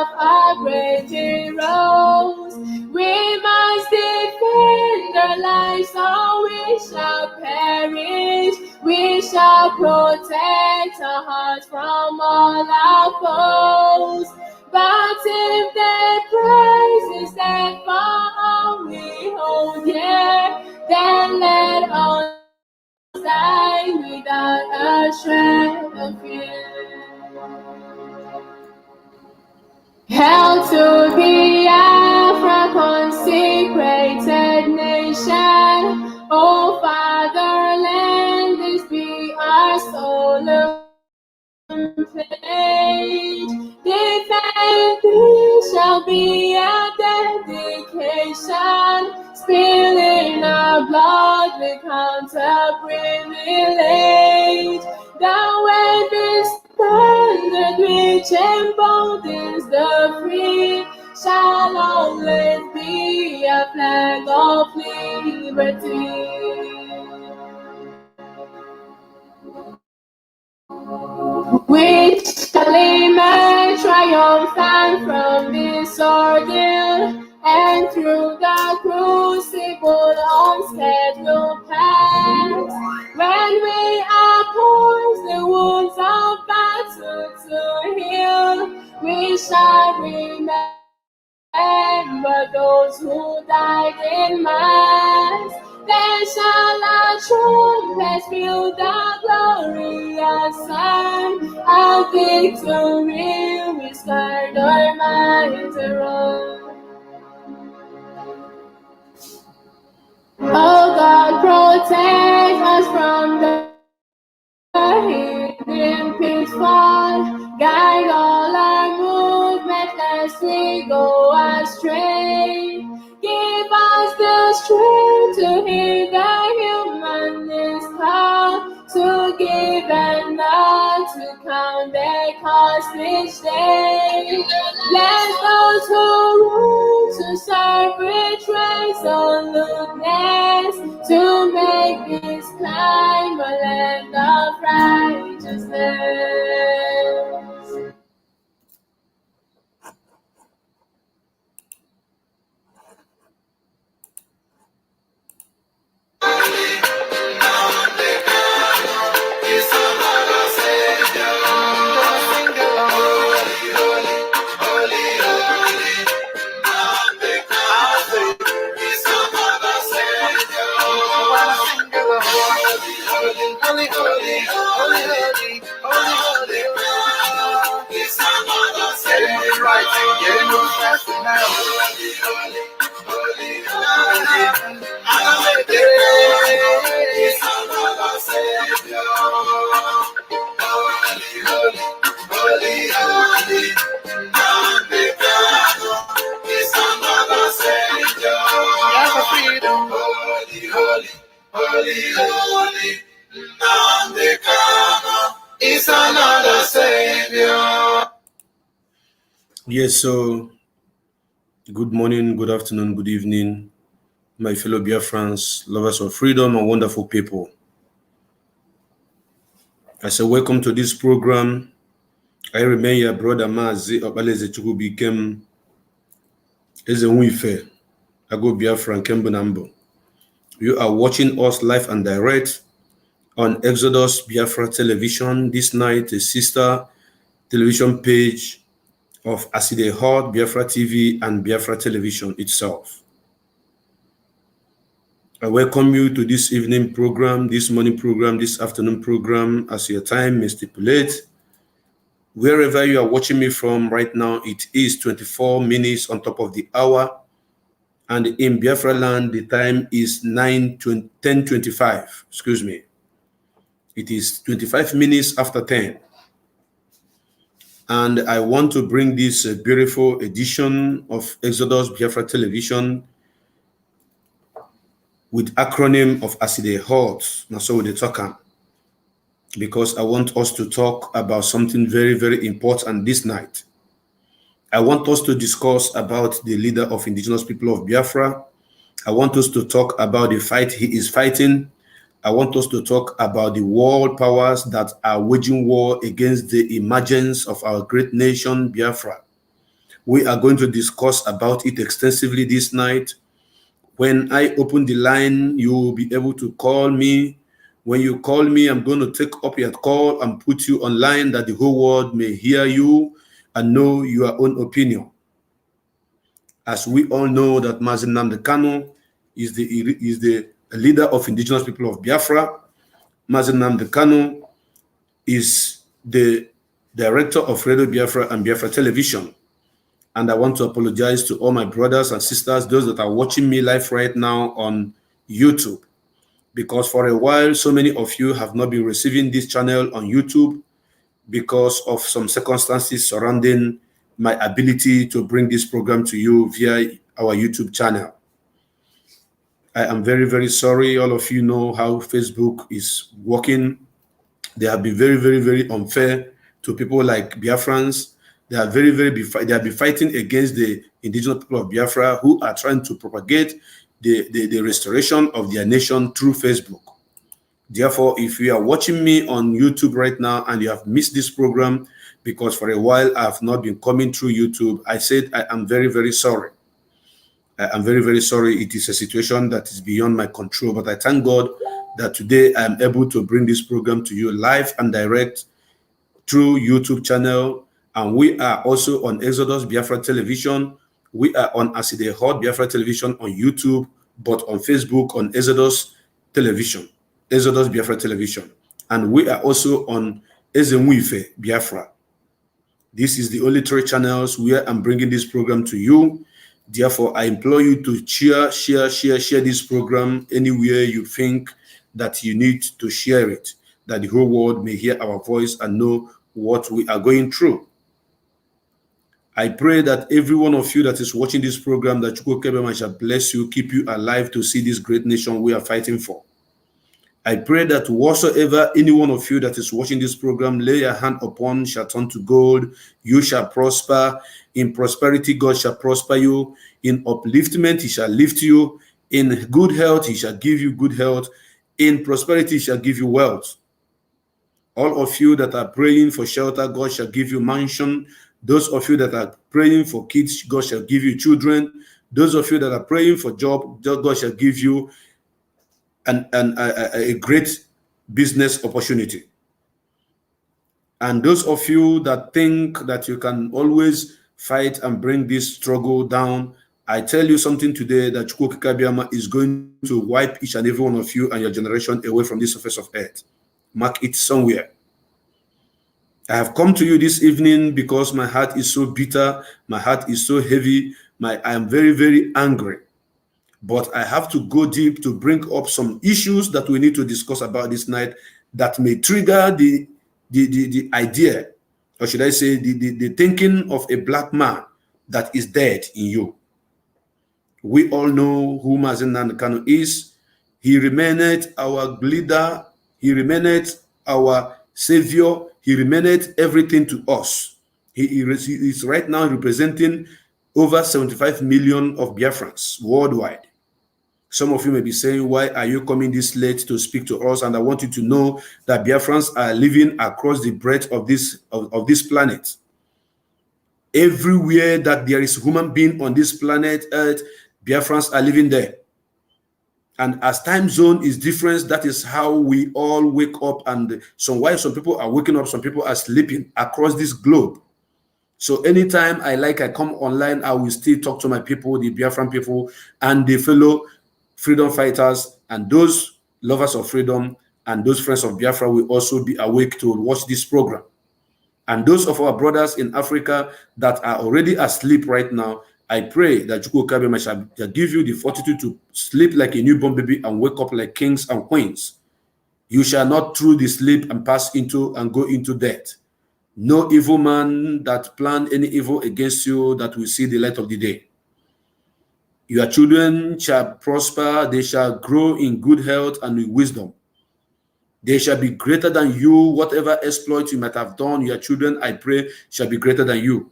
of our great heroes. We must defend our lives or we shall perish. We shall protect our hearts from all our foes. But if their praise is that far we hold dear, then let us die without a shred of fear. Hail to Biafra, consecrated nation. O fatherland, this be our solemn pledge. Defending shall be a dedication. Spilling our blood, we count a privilege. The wave is standard which emboldens the free shall always be a flag of liberty. Which shall emerge triumphant from this ordeal, and through the crucible unscared will pass. When we oppose the wounds of battle to heal, we shall remember those who died in mass. Then shall our trumpets fill the glorious sun of victory. We start our minds to run. Oh God, protect us from the hidden pitfall. Guide all our movement lest we go astray. Give us the strength to hear the humanist call, to give and not to count their cost each day. Let those who rule to serve with resoluteness, to make this climb a land of righteousness. Nnamdi Kanu is another savior. Yes, so good morning, good afternoon, good evening, my fellow Biafrans, lovers of freedom and wonderful people. I say welcome to this program. I remain your brother Mazi Nnamdi Kanu. I go Biafran Nnamdi. You are watching us live and direct on Exodus Biafra Television. This night, a sister television page of Aside Hot, Biafra TV, and Biafra Television itself. I welcome you to this evening program, this morning program, this afternoon program, as your time may stipulate. Wherever you are watching me from right now, it is 24 minutes on top of the hour. And in Biafra land, the time is 10:25. Excuse me. It is 25 minutes after 10. And I want to bring this beautiful edition of Exodus Biafra Television with acronym of Aside Hot. Now, so they talk, because I want us to talk about something very, very important this night. I want us to discuss about the leader of indigenous people of Biafra. I want us to talk about the fight he is fighting. I want us to talk about the world powers that are waging war against the emergence of our great nation, Biafra. We are going to discuss about it extensively this night. When I open the line, you will be able to call me. When you call me, I'm going to take up your call and put you online that the whole world may hear you and know your own opinion. As we all know that Mazi Nnamdi Kanu is the leader of indigenous people of Biafra. Mazi Nnamdi Kanu is the director of Radio Biafra and Biafra Television. And I want to apologize to all my brothers and sisters, those that are watching me live right now on YouTube, because for a while, so many of you have not been receiving this channel on YouTube because of some circumstances surrounding my ability to bring this program to you via our YouTube channel. I am very, very sorry. All of you know how Facebook is working. They have been very, very, very unfair to people like Biafrans. They have been fighting against the indigenous people of Biafra who are trying to propagate the restoration of their nation through Facebook. Therefore, if you are watching me on YouTube right now and you have missed this program because for a while I have not been coming through YouTube, I said I am very, very sorry. I am very, very sorry. It is a situation that is beyond my control, but I thank God that today I am able to bring this program to you live and direct through YouTube channel. And we are also on Exodus Biafra Television. We are on Aside Hot Biafra Television on YouTube, but on Facebook on Exodus Television, Exodus Biafra Television. And we are also on Ezenwife Biafra. This is the only 3 channels where I'm bringing this program to you. Therefore, I implore you to share this program anywhere you think that you need to share it, that the whole world may hear our voice and know what we are going through. I pray that every one of you that is watching this program, that Chukwu Kebema shall bless you, keep you alive to see this great nation we are fighting for. I pray that whatsoever any one of you that is watching this program lay your hand upon shall turn to gold. You shall prosper. In prosperity, God shall prosper you. In upliftment, he shall lift you. In good health, he shall give you good health. In prosperity, he shall give you wealth. All of you that are praying for shelter, God shall give you mansion. Those of you that are praying for kids, God shall give you children. Those of you that are praying for job, God shall give you a great business opportunity. And those of you that think that you can always fight and bring this struggle down, I tell you something today, that Chukwu Kebema is going to wipe each and every one of you and your generation away from this surface of earth. Mark it somewhere. I have come to you this evening because my heart is so bitter, my heart is so heavy, I am very, very angry. But I have to go deep to bring up some issues that we need to discuss about this night that may trigger the idea, or should I say the thinking of a black man that is dead in you. We all know who Mazi Nnamdi Kanu is. He remained our leader. He remained our savior. He remained everything to us. He is right now representing over 75 million of Biafrans worldwide. Some of you may be saying, why are you coming this late to speak to us? And I want you to know that Biafrans are living across the breadth of this planet. Everywhere that there is a human being on this planet Earth, Biafrans are living there. And as time zone is different, that is how we all wake up. And some people are waking up, some people are sleeping across this globe. So anytime I come online, I will still talk to my people, the Biafran people, and the fellow freedom fighters, and those lovers of freedom, and those friends of Biafra will also be awake to watch this program. And those of our brothers in Africa that are already asleep right now, I pray that Chukwu Kebema shall give you the fortitude to sleep like a newborn baby and wake up like kings and queens. You shall not through the sleep and pass into and go into death. No evil man that planned any evil against you that will see the light of the day. Your children shall prosper, they shall grow in good health and with wisdom. They shall be greater than you. Whatever exploit you might have done, your children, I pray, shall be greater than you.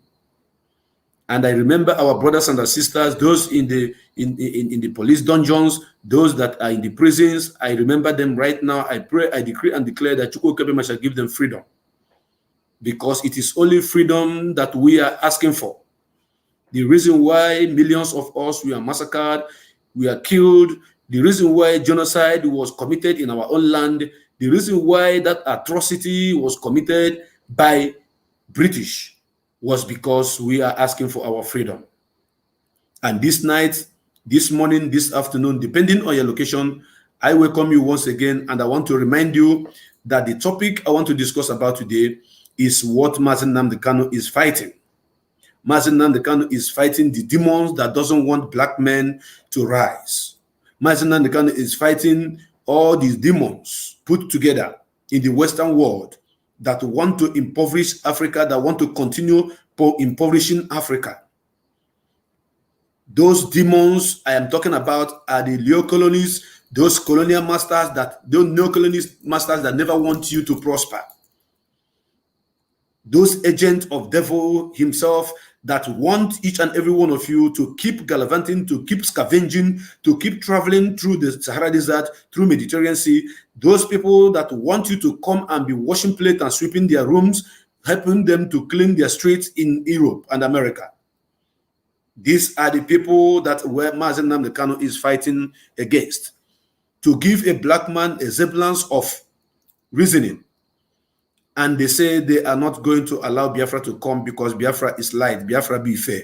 And I remember our brothers and our sisters, those in the police dungeons, those that are in the prisons. I remember them right now. I pray, I decree and declare that Chukwu Kebema shall give them freedom. Because it is only freedom that we are asking for. the reason why millions of us were massacred, we are killed, the reason why genocide was committed in our own land, the reason why that atrocity was committed by British was because we are asking for our freedom. And this night, this morning, this afternoon, depending on your location, I welcome you once again, and I want to remind you that the topic I want to discuss about today is what Mazi Nnamdi Kanu is fighting. Mazi Nnamdi Kanu is fighting the demons that doesn't want black men to rise. Mazi Nnamdi Kanu is fighting all these demons put together in the Western world that want to impoverish Africa, that want to continue impoverishing Africa. Those demons I am talking about are the neo-colonies, those colonial masters, those neo-colonies masters that never want you to prosper. Those agents of devil himself that want each and every one of you to keep gallivanting, to keep scavenging, to keep traveling through the Sahara Desert, through Mediterranean Sea. Those people that want you to come and be washing plates and sweeping their rooms, helping them to clean their streets in Europe and America. These are the people that where Mazi Nnamdi Kanu is fighting against, to give a black man a semblance of reasoning. And they say they are not going to allow Biafra to come because Biafra is light, Biafra be fair.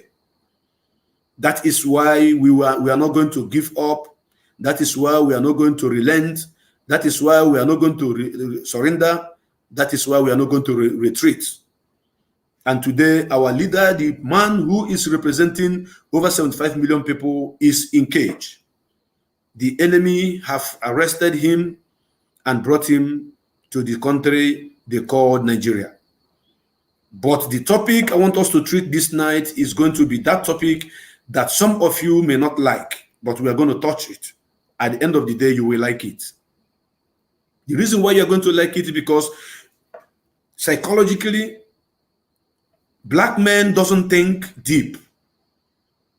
That is why we are not going to give up. That is why we are not going to relent. That is why we are not going to surrender. That is why we are not going to retreat. And today, our leader, the man who is representing over 75 million people, is in cage. The enemy have arrested him and brought him to the country they call Nigeria. But the topic I want us to treat this night is going to be that topic that some of you may not like, but we are going to touch it. At the end of the day, you will like it. The reason why you're going to like it is because psychologically, black men doesn't think deep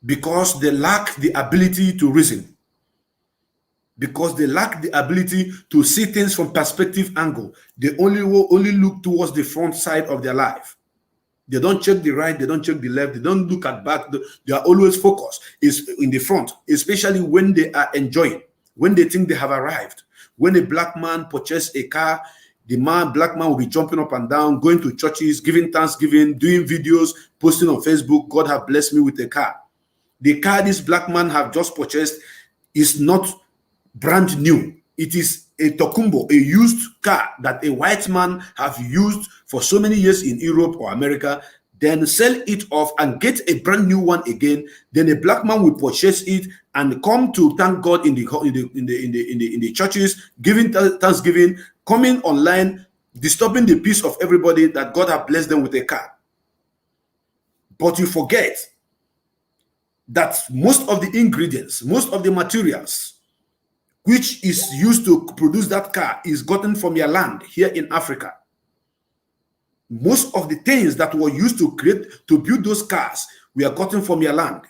because they lack the ability to reason, because they lack the ability to see things from perspective angle. They only look towards the front side of their life. They don't check the right, they don't check the left, they don't look at back. They are always focused is in the front, especially when they are enjoying, when they think they have arrived. When a black man purchases a car, black man will be jumping up and down, going to churches, giving thanksgiving, doing videos, posting on Facebook, God have blessed me with a car. The car this black man have just purchased is not brand new. It is a Tokumbo, a used car that a white man have used for so many years in Europe or America, then sell it off and get a brand new one again. Then a black man will purchase it and come to thank God in the churches, giving thanksgiving, coming online, disturbing the peace of everybody that God have blessed them with a car. But you forget that most of the ingredients, most of the materials which is used to produce that car is gotten from your land here in Africa. Most of the things that were used to build those cars were gotten from your land.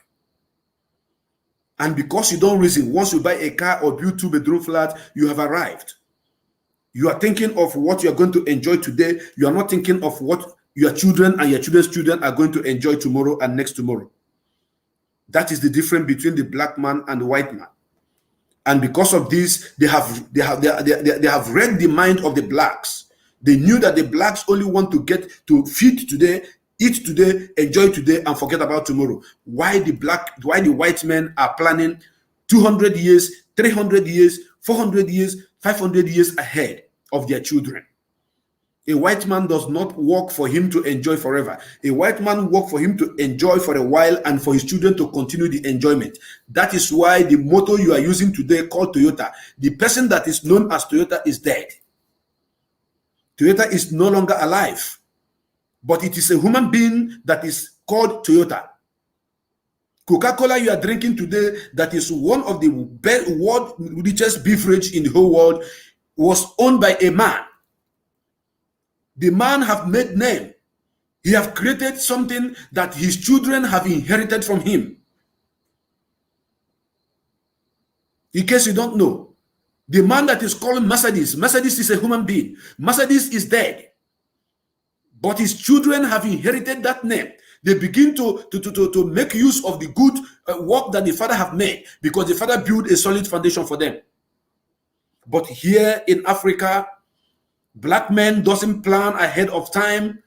And because you don't reason, once you buy a car or build 2-bedroom flat, you have arrived. You are thinking of what you are going to enjoy today. You are not thinking of what your children and your children's children are going to enjoy tomorrow and next tomorrow. That is the difference between the black man and the white man. And because of this, they have read the mind of the blacks. They knew that the blacks only want to get to feed today, eat today, enjoy today, and forget about tomorrow. Why the white men are planning 200 years, 300 years, 400 years, 500 years ahead of their children. A white man does not work for him to enjoy forever. A white man works for him to enjoy for a while and for his children to continue the enjoyment. That is why the motto you are using today called Toyota, the person that is known as Toyota is dead. Toyota is no longer alive, but it is a human being that is called Toyota. Coca-Cola you are drinking today, that is one of the best, world richest beverage in the whole world, was owned by a man. The man have made name. He have created something that his children have inherited from him. In case you don't know, the man that is called Mercedes is a human being. Mercedes is dead. But his children have inherited that name. They begin to make use of the good work that the Father have made, because the Father built a solid foundation for them. But here in Africa, black men doesn't plan ahead of time.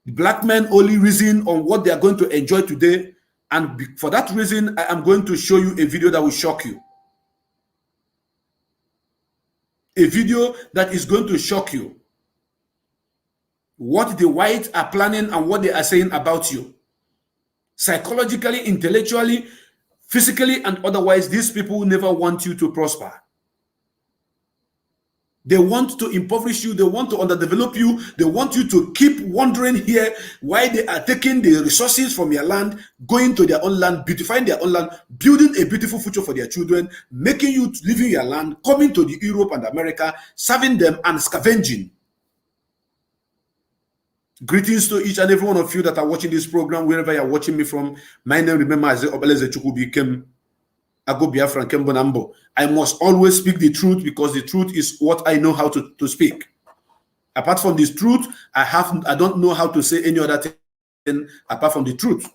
Black men only reason on what they are going to enjoy today. And for that reason, I am going to show you a video that will shock you. A video that is going to shock you. What the whites are planning and what they are saying about you. Psychologically, intellectually, physically, and otherwise, these people never want you to prosper. They want to impoverish you. They want to underdevelop you. They want you to keep wondering here why they are taking the resources from your land, going to their own land, beautifying their own land, building a beautiful future for their children, making you leaving your land, coming to the Europe and America, serving them and scavenging. Greetings to each and every one of you that are watching this program, wherever you are watching me from. My name, remember, is Obeleze Chukwubikem. Ago Biafran Kembonambo. I must always speak the truth, because the truth is what I know how to speak. Apart from this truth, I don't know how to say any other thing apart from the truth.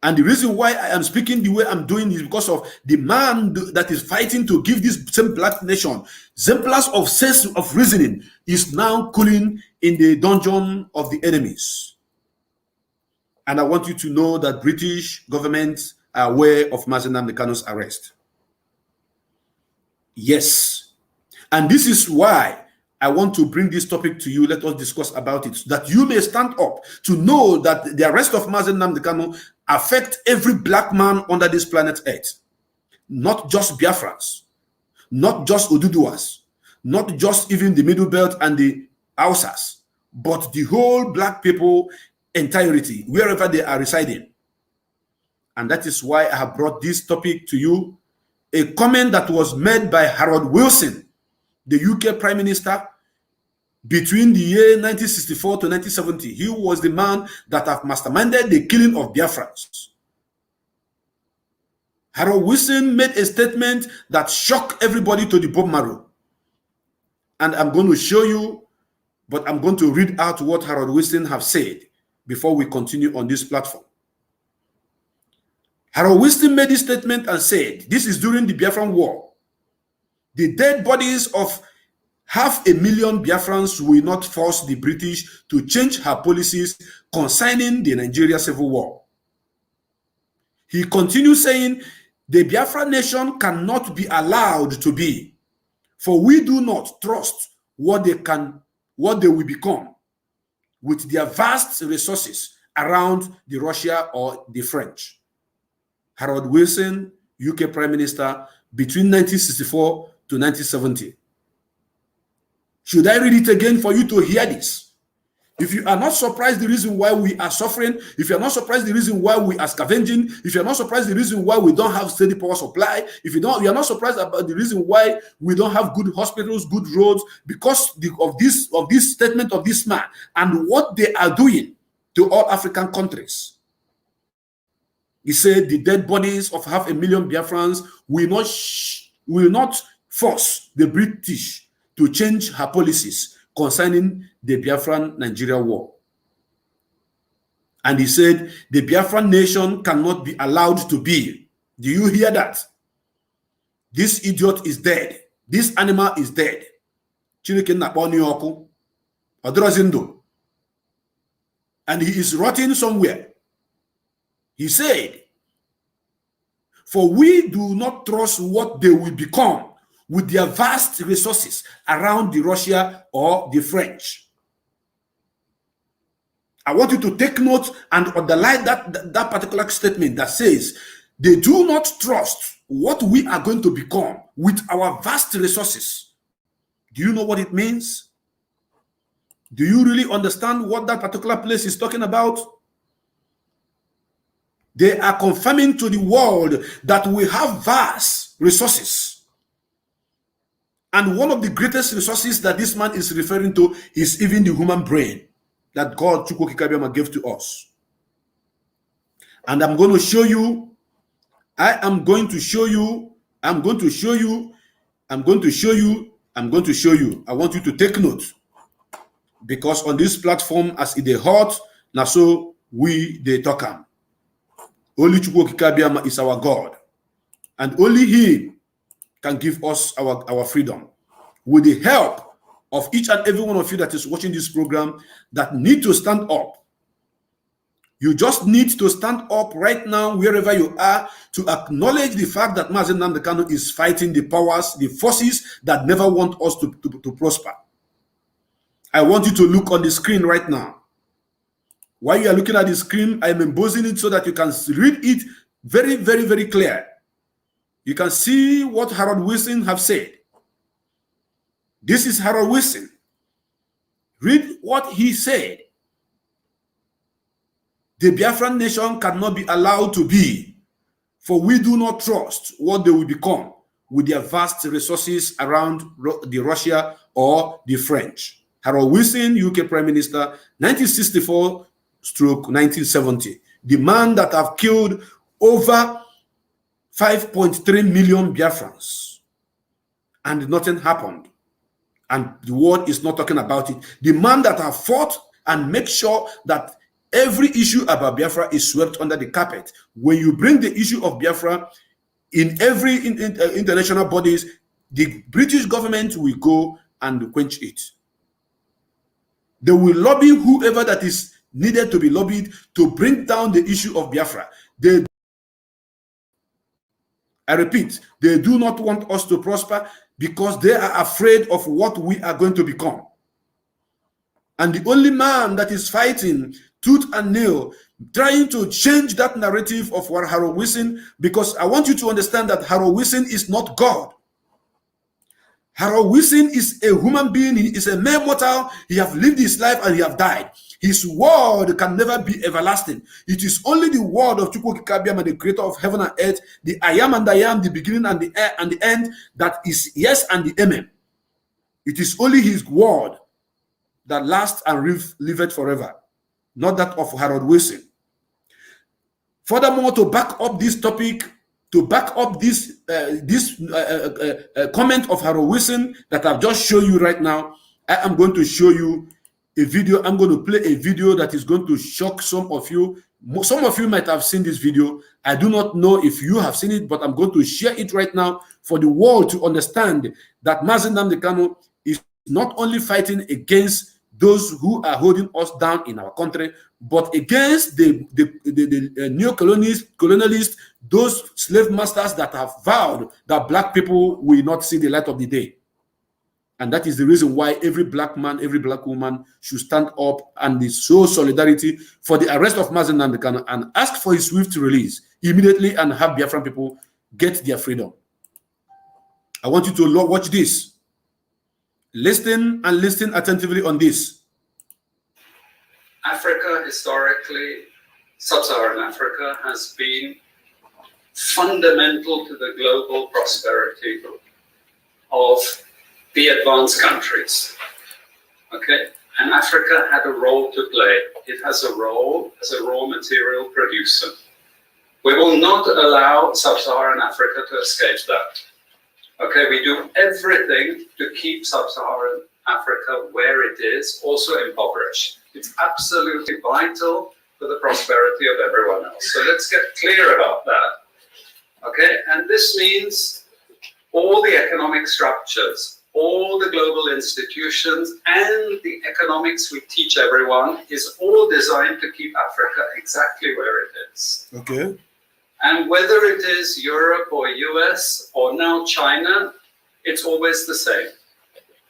And the reason why I am speaking the way I'm doing is because of the man that is fighting to give this same black nation exemplars of sense of reasoning is now cooling in the dungeon of the enemies. And I want you to know that British government are aware of Mazi Nnamdi Kanu's arrest. Yes. And this is why I want to bring this topic to you. Let us discuss about it, so that you may stand up to know that the arrest of Mazi Nnamdi Kanu affects every black man under this planet Earth. Not just Biafrans, not just Oduduwas, not just even the Middle Belt and the Hausas, but the whole black people entirety, wherever they are residing. And that is why I have brought this topic to you. A comment that was made by Harold Wilson, the UK Prime Minister, between the year 1964 to 1970. He was the man that have masterminded the killing of Biafrans. Harold Wilson made a statement that shocked everybody to the bone marrow. And I'm going to show you, but I'm going to read out what Harold Wilson have said before we continue on this platform. Harold Wilson made this statement and said, this is during the Biafran War. The dead bodies of 500,000 Biafrans will not force the British to change her policies concerning the Nigeria Civil War. He continues saying, the Biafran nation cannot be allowed to be, for we do not trust what they will become with their vast resources around the Russia or the French. Harold Wilson, UK Prime Minister, between 1964 to 1970. Should I read it again for you to hear this? If you are not surprised the reason why we are suffering, if you are not surprised the reason why we are scavenging, if you are not surprised the reason why we don't have steady power supply, if you are not surprised about the reason why we don't have good hospitals, good roads, because of this statement of this man and what they are doing to all African countries. He said the dead bodies of 500,000 Biafrans will not force the British to change her policies concerning the Biafran Nigeria war. And he said the Biafran nation cannot be allowed to be. Do you hear that? This idiot is dead. This animal is dead. And he is rotting somewhere. He said, for we do not trust what they will become with their vast resources around the Russia or the French. I want you to take note and underline that particular statement that says, they do not trust what we are going to become with our vast resources. Do you know what it means? Do you really understand what that particular place is talking about? They are confirming to the world that we have vast resources. And one of the greatest resources that this man is referring to is even the human brain that God Chukwukikabiyama gave to us. And I'm going to show you, I want you to take note. Because on this platform, as it is hot, now so we they talk am. Only Chukwu Okike Abiama is our God, and only He can give us our freedom. With the help of each and every one of you that is watching this program that need to stand up. You just need to stand up right now, wherever you are, to acknowledge the fact that Mazi Nnamdi Kanu is fighting the powers, the forces that never want us to prosper. I want you to look on the screen right now. While you are looking at the screen, I am embossing it so that you can read it very, very, very clear. You can see what Harold Wilson have said. This is Harold Wilson. Read what he said. The Biafran nation cannot be allowed to be, for we do not trust what they will become with their vast resources around the Russia or the French. Harold Wilson, UK Prime Minister, 1964-1970. The man that have killed over 5.3 million Biafrans, and nothing happened. And the world is not talking about it. The man that have fought and make sure that every issue about Biafra is swept under the carpet. When you bring the issue of Biafra in every international bodies, the British government will go and quench it. They will lobby whoever that is needed to be lobbied to bring down the issue of Biafra. I repeat, they do not want us to prosper because they are afraid of what we are going to become. And the only man that is fighting tooth and nail, trying to change that narrative of what Harold Wilson, because I want you to understand that Harold Wilson is not God. Harold Wilson is a human being. He is a mere mortal. He have lived his life and he have died. His word can never be everlasting. It is only the word of Chukwu Okike Abiama, the creator of heaven and earth, the I am and I am, the beginning and the end, that is yes and the amen. It is only his word that lasts and liveth forever, not that of Harold Wilson. Furthermore, to back up this topic, to back up this comment of Harold Wilson that I've just shown you right now, I am going to show you a video. I'm going to play a video that is going to shock some of you. Some of you might have seen this video. I do not know if you have seen it, but I'm going to share it right now for the world to understand that Mazi Nnamdi Kanu is not only fighting against those who are holding us down in our country, but against the neo-colonialists, those slave masters that have vowed that black people will not see the light of the day. And that is the reason why every black man, every black woman should stand up and show solidarity for the arrest of Mazi Nnamdi Kanu and ask for his swift release immediately and have Biafran people get their freedom. I want you to watch this. Listen and listen attentively on this. Africa, historically, sub-Saharan Africa, has been fundamental to the global prosperity of the advanced countries. Okay? And Africa had a role to play. It has a role as a raw material producer. We will not allow sub-Saharan Africa to escape that. Okay, we do everything to keep sub-Saharan Africa where it is, also impoverished. It's absolutely vital for the prosperity of everyone else. So let's get clear about that. Okay, and this means all the economic structures, all the global institutions, and the economics we teach everyone is all designed to keep Africa exactly where it is. Okay. And whether it is Europe or US or now China, it's always the same.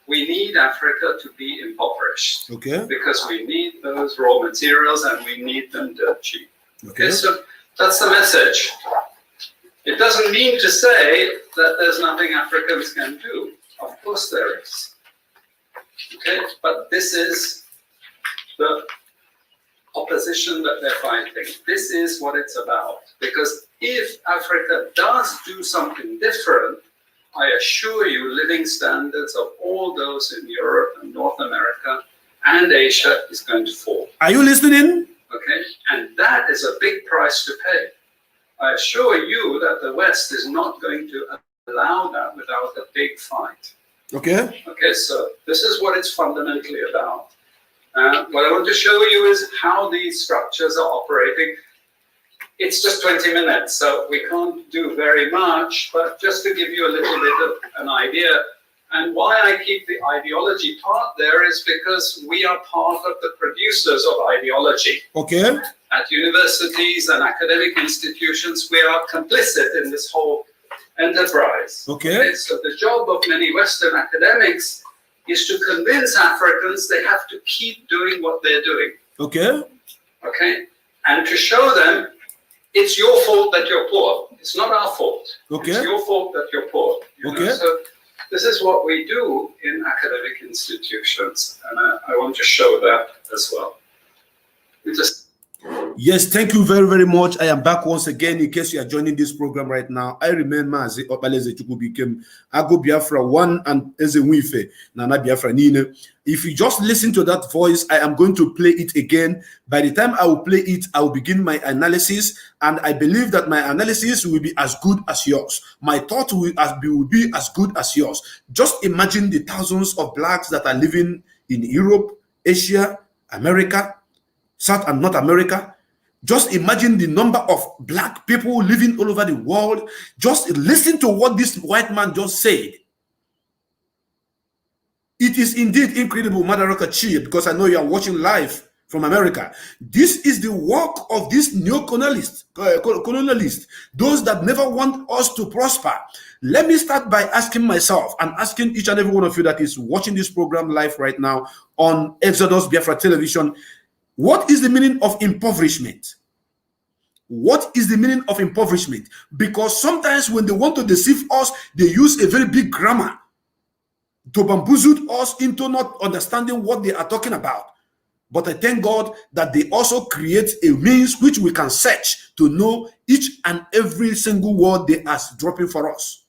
We need Africa to be impoverished. Okay. Because we need those raw materials and we need them dirt cheap. Okay. So that's the message. It doesn't mean to say that there's nothing Africans can do. Of course there is. Okay, but this is the opposition that they're fighting. This is what it's about. Because if Africa does do something different, I assure you living standards of all those in Europe and North America and Asia is going to fall. Are you listening? Okay, and that is a big price to pay. I assure you that the West is not going to allow that without a big fight. Okay. Okay, so this is what it's fundamentally about. What I want to show you is how these structures are operating. It's just 20 minutes, so we can't do very much, but just to give you a little bit of an idea. And why I keep the ideology part there is because we are part of the producers of ideology. Okay. At universities and academic institutions, we are complicit in this whole enterprise. Okay. So the job of many Western academics is to convince Africans they have to keep doing what they're doing. Okay. Okay? And to show them it's your fault that you're poor. It's not our fault. Okay. It's your fault that you're poor. Okay. So this is what we do in academic institutions, and I want to show that as well. Yes, thank you very, very much. I am back once again. In case you are joining this program right now, I remain Mazi Nnamdi Ago Biafra 1 and Ezewife Nana Biafra Nine. If you just listen to that voice, I am going to play it again. By the time I will play it, I will begin my analysis, and I believe that my analysis will be as good as yours. My thought will be as good as yours. Just imagine the thousands of blacks that are living in Europe, Asia, America, South and North America. Just imagine the number of black people living all over the world. Just listen to what this white man just said. It is indeed incredible, Madaraka Chi, because I know you are watching live from America. This is the work of these neo-colonialists, those that never want us to prosper. Let me start by asking myself and asking each and every one of you that is watching this program live right now on Exodus Biafra Television. What is the meaning of impoverishment? What is the meaning of impoverishment? Because sometimes when they want to deceive us, they use a very big grammar to bamboozle us into not understanding what they are talking about. But I thank God that they also create a means which we can search to know each and every single word they are dropping for us.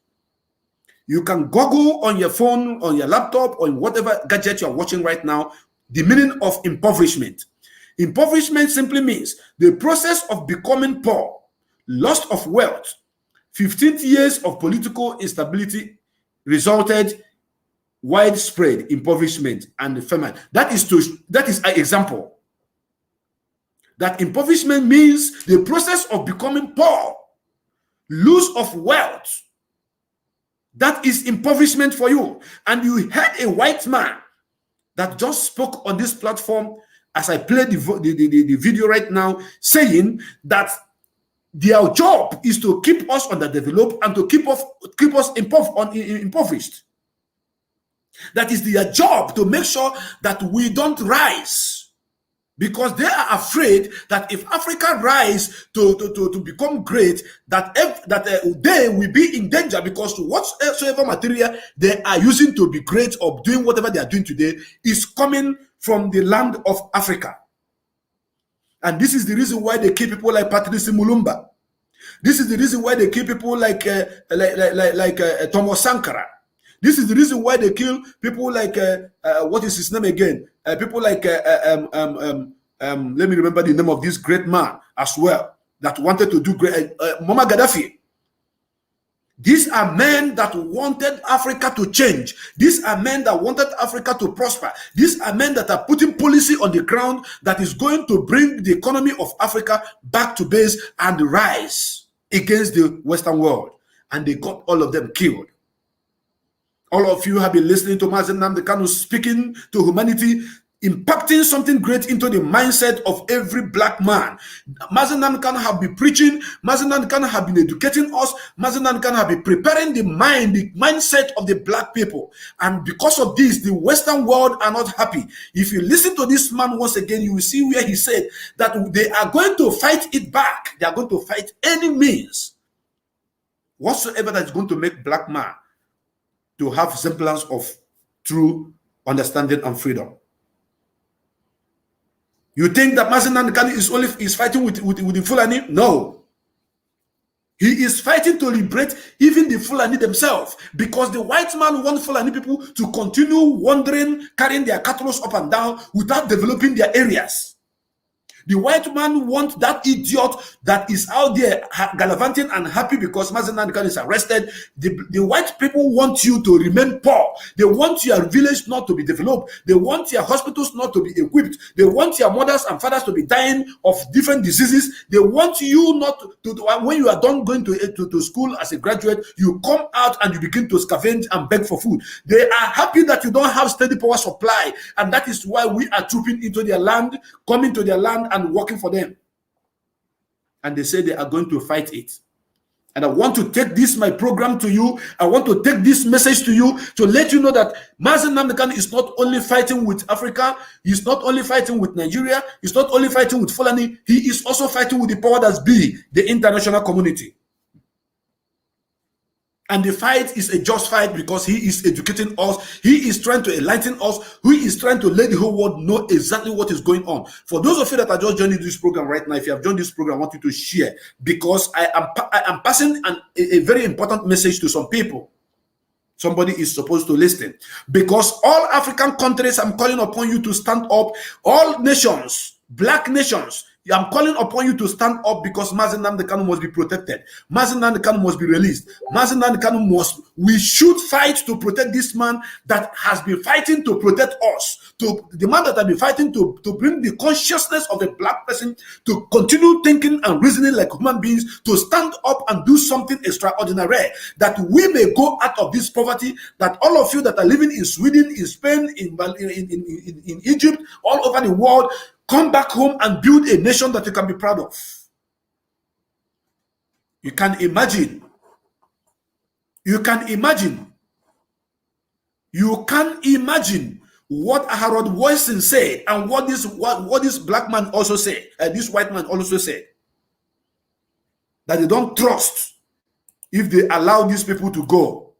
You can Google on your phone, on your laptop, or whatever gadget you are watching right now, the meaning of impoverishment. Impoverishment simply means the process of becoming poor, loss of wealth. 15 years of political instability resulted widespread impoverishment and famine. That is an example. That impoverishment means the process of becoming poor, loss of wealth. That is impoverishment for you. And you had a white man that just spoke on this platform as I play the video right now, saying that their job is to keep us underdeveloped and to keep us impoverished. That is their job, to make sure that we don't rise, because they are afraid that if Africa rise to become great, they will be in danger, because whatsoever material they are using to be great or doing whatever they are doing today is coming from the land of Africa. And this is the reason why they keep people like Patrice Mulumba. This is the reason why they kill people like Thomas Sankara. This is the reason why they kill people like what is his name again? People like let me remember the name of this great man as well that wanted to do great. Muammar Gaddafi. These are men that wanted Africa to change. These are men that wanted Africa to prosper. These are men that are putting policy on the ground that is going to bring the economy of Africa back to base and rise against the Western world. And they got all of them killed. All of you have been listening to Mazi Nnamdi Kanu speaking to humanity, impacting something great into the mindset of every black man. Mazi Nnamdi Kanu have been preaching. Mazi Nnamdi Kanu have been educating us. Mazi Nnamdi Kanu have been preparing the mindset of the black people. And because of this, the Western world are not happy. If you listen to this man once again, you will see where he said that they are going to fight it back. They are going to fight any means whatsoever that is going to make black man to have semblance of true understanding and freedom. You think that Mazi Nnamdi Kanu is fighting with the Fulani? No. He is fighting to liberate even the Fulani themselves, because the white man wants Fulani people to continue wandering, carrying their cattle up and down without developing their areas. The white man wants that idiot that is out there gallivanting and happy because Mazi Nnamdi Kanu is arrested. The white people want you to remain poor. They want your village not to be developed. They want your hospitals not to be equipped. They want your mothers and fathers to be dying of different diseases. They want you not to when you are done going to school as a graduate, you come out and you begin to scavenge and beg for food. They are happy that you don't have steady power supply, and that is why we are trooping into their land, coming to their land and working for them. And they say they are going to fight it. And I want to take this, my program, to you. I want to take this message to you to let you know that Mazi Nnamdi Kanu is not only fighting with Africa, he's not only fighting with Nigeria, he's not only fighting with Fulani, he is also fighting with the power that's be, the international community. And the fight is a just fight because he is educating us. He is trying to enlighten us. He is trying to let the whole world know exactly what is going on. For those of you that are just joining this program right now, if you have joined this program, I want you to share, because I am passing a very important message to some people. Somebody is supposed to listen. Because all African countries, I'm calling upon you to stand up. All nations, black nations, I'm calling upon you to stand up, because Mazi Nnamdi Kanu must be protected. Mazi Nnamdi Kanu must be released. Mazi Nnamdi Kanu we should fight to protect this man that has been fighting to protect us. To the man that has been fighting to bring the consciousness of a black person to continue thinking and reasoning like human beings, to stand up and do something extraordinary, that we may go out of this poverty, that all of you that are living in Sweden, in Spain, in Egypt, all over the world, come back home and build a nation that you can be proud of. You can imagine. You can imagine. You can imagine what Harold Wilson said and what this black man also said, this white man also said. That they don't trust if they allow these people to go.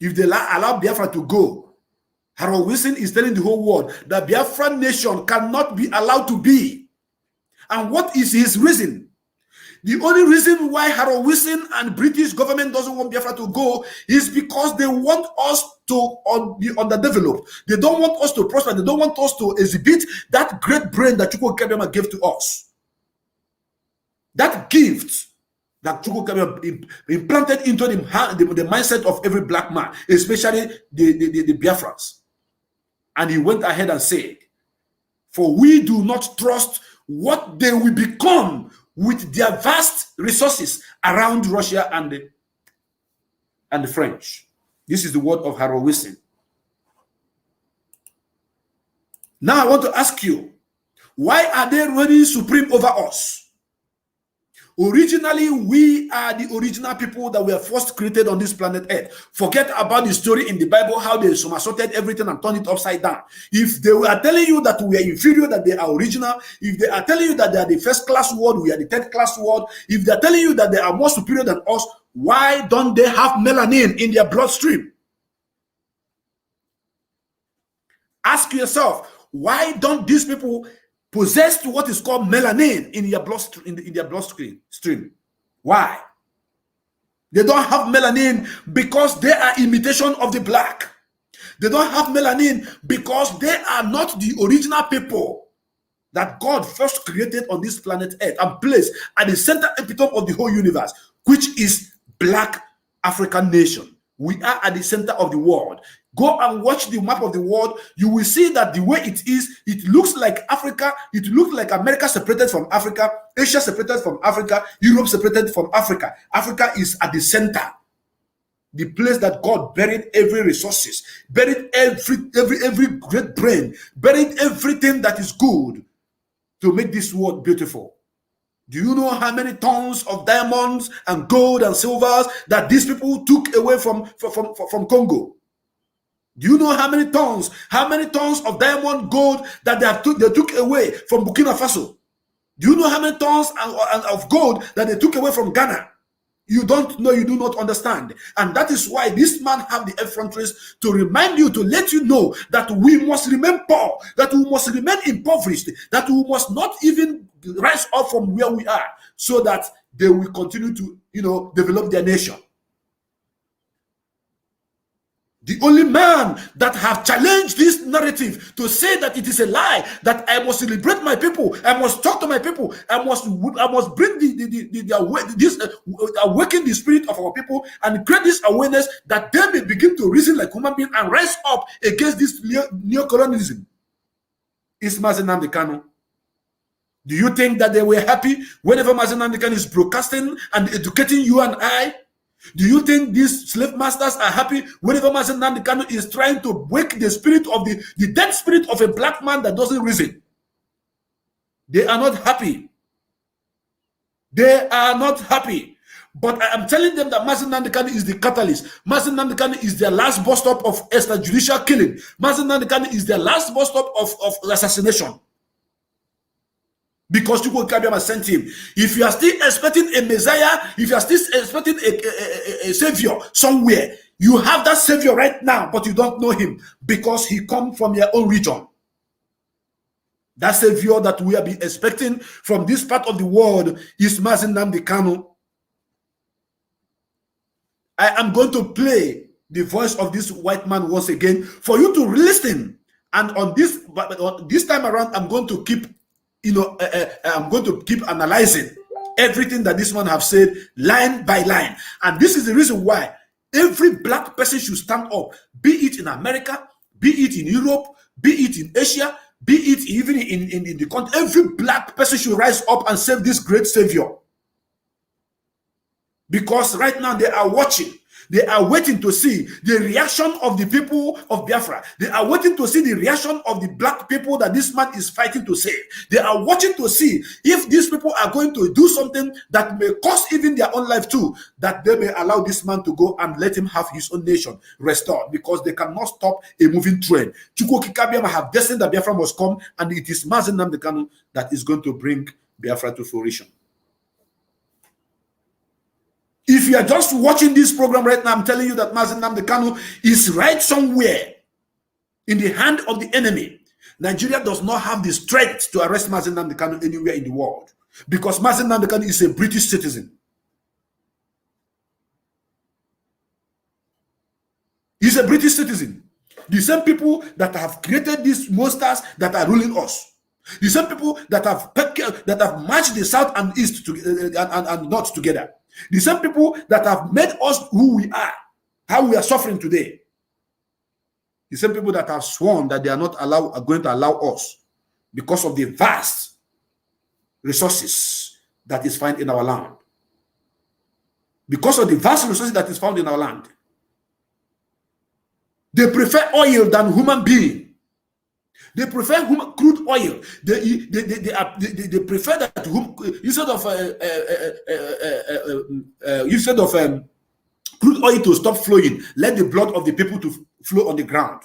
If they allow Biafra to go. Harold Wilson is telling the whole world that Biafran nation cannot be allowed to be. And what is his reason? The only reason why Harold Wilson and British government doesn't want Biafra to go is because they want us to be underdeveloped. They don't want us to prosper. They don't want us to exhibit that great brain that Chukwu Kebema gave to us. That gift that Chukwu Kebema implanted into the mindset of every black man, especially the Biafrans. And he went ahead and said, for we do not trust what they will become with their vast resources around Russia and the French. This is the word of Harold Wilson. Now I want to ask you, why are they reigning supreme over us? Originally, we are the original people that were first created on this planet Earth. Forget about the story in the Bible, how they somersaulted everything and turned it upside down. If they are telling you that we are inferior, that they are original, if they are telling you that they are the first class world, we are the third class world, if they are telling you that they are more superior than us, why don't they have melanin in their bloodstream? Ask yourself, why don't these people possess what is called melanin in their bloodstream? Why? They don't have melanin because they are imitation of the black. They don't have melanin because they are not the original people that God first created on this planet Earth and placed at the center epitome of the whole universe, which is black African nation. We are at the center of the world. Go and watch the map of the world. You will see that the way it is, it looks like Africa. It looks like America separated from Africa, Asia separated from Africa, Europe separated from Africa. Africa is at the center. The place that God buried every resources, buried every great brain, buried everything that is good to make this world beautiful. Do you know how many tons of diamonds and gold and silvers that these people took away from Congo? Do you know how many tons of diamond gold that they took away from Burkina Faso? Do you know how many tons of gold that they took away from Ghana? You don't know, you do not understand. And that is why this man have the effronteries to remind you, to let you know that we must remain poor, that we must remain impoverished, that we must not even rise up from where we are, so that they will continue to, develop their nation. The only man that have challenged this narrative to say that it is a lie, that I must celebrate my people, I must talk to my people, I must bring awaken the spirit of our people and create this awareness that they may begin to reason like human beings and rise up against this neo-colonialism. Is Mazi Nnamdi Kanu. Do you think that they were happy whenever Mazi Nnamdi Kanu is broadcasting and educating you and I? Do you think these slave masters are happy whenever Mazi Nnamdi Kanu is trying to wake the spirit of the dead spirit of a black man that doesn't reason? They are not happy. They are not happy. But I am telling them that Mazi Nnamdi Kanu is the catalyst. Mazi Nnamdi Kanu is their last bus stop of extrajudicial killing. Mazi Nnamdi Kanu is their last bus stop of assassination. Because Chukwu Kabiama sent him. If you are still expecting a Messiah, if you are still expecting a savior somewhere, you have that savior right now, but you don't know him because he comes from your own region. That savior that we have been expecting from this part of the world is Mazi Nnamdi Kanu. I am going to play the voice of this white man once again for you to listen. And on this time around, I'm going to keep I'm going to keep analyzing everything that this man have said line by line. And this is the reason why every black person should stand up, be it in America, be it in Europe, be it in Asia, be it even in the country. Every black person should rise up and save this great savior. Because right now they are watching. They are waiting to see the reaction of the people of Biafra. They are waiting to see the reaction of the black people that this man is fighting to save. They are watching to see if these people are going to do something that may cost even their own life too, that they may allow this man to go and let him have his own nation restored, because they cannot stop a moving train. Chukwu Kabiama have destined that Biafra must come, and it is Mazi Nnamdi Kanu that is going to bring Biafra to fruition. If you are just watching this program right now, I'm telling you that Mazi Nnamdi Kanu is right somewhere in the hand of the enemy. Nigeria does not have the strength to arrest Mazi Nnamdi Kanu anywhere in the world, because Mazi Nnamdi Kanu is a British citizen. He's a British citizen. The same people that have created these monsters that are ruling us. The same people that have matched the South and East and North together. The same people that have made us who we are, how we are suffering today. The same people that have sworn that they are going to allow us, because of the vast resources that is found in our land. Because of the vast resources that is found in our land. They prefer oil than human being. They prefer crude oil. They prefer that instead of crude oil to stop flowing, let the blood of the people to flow on the ground.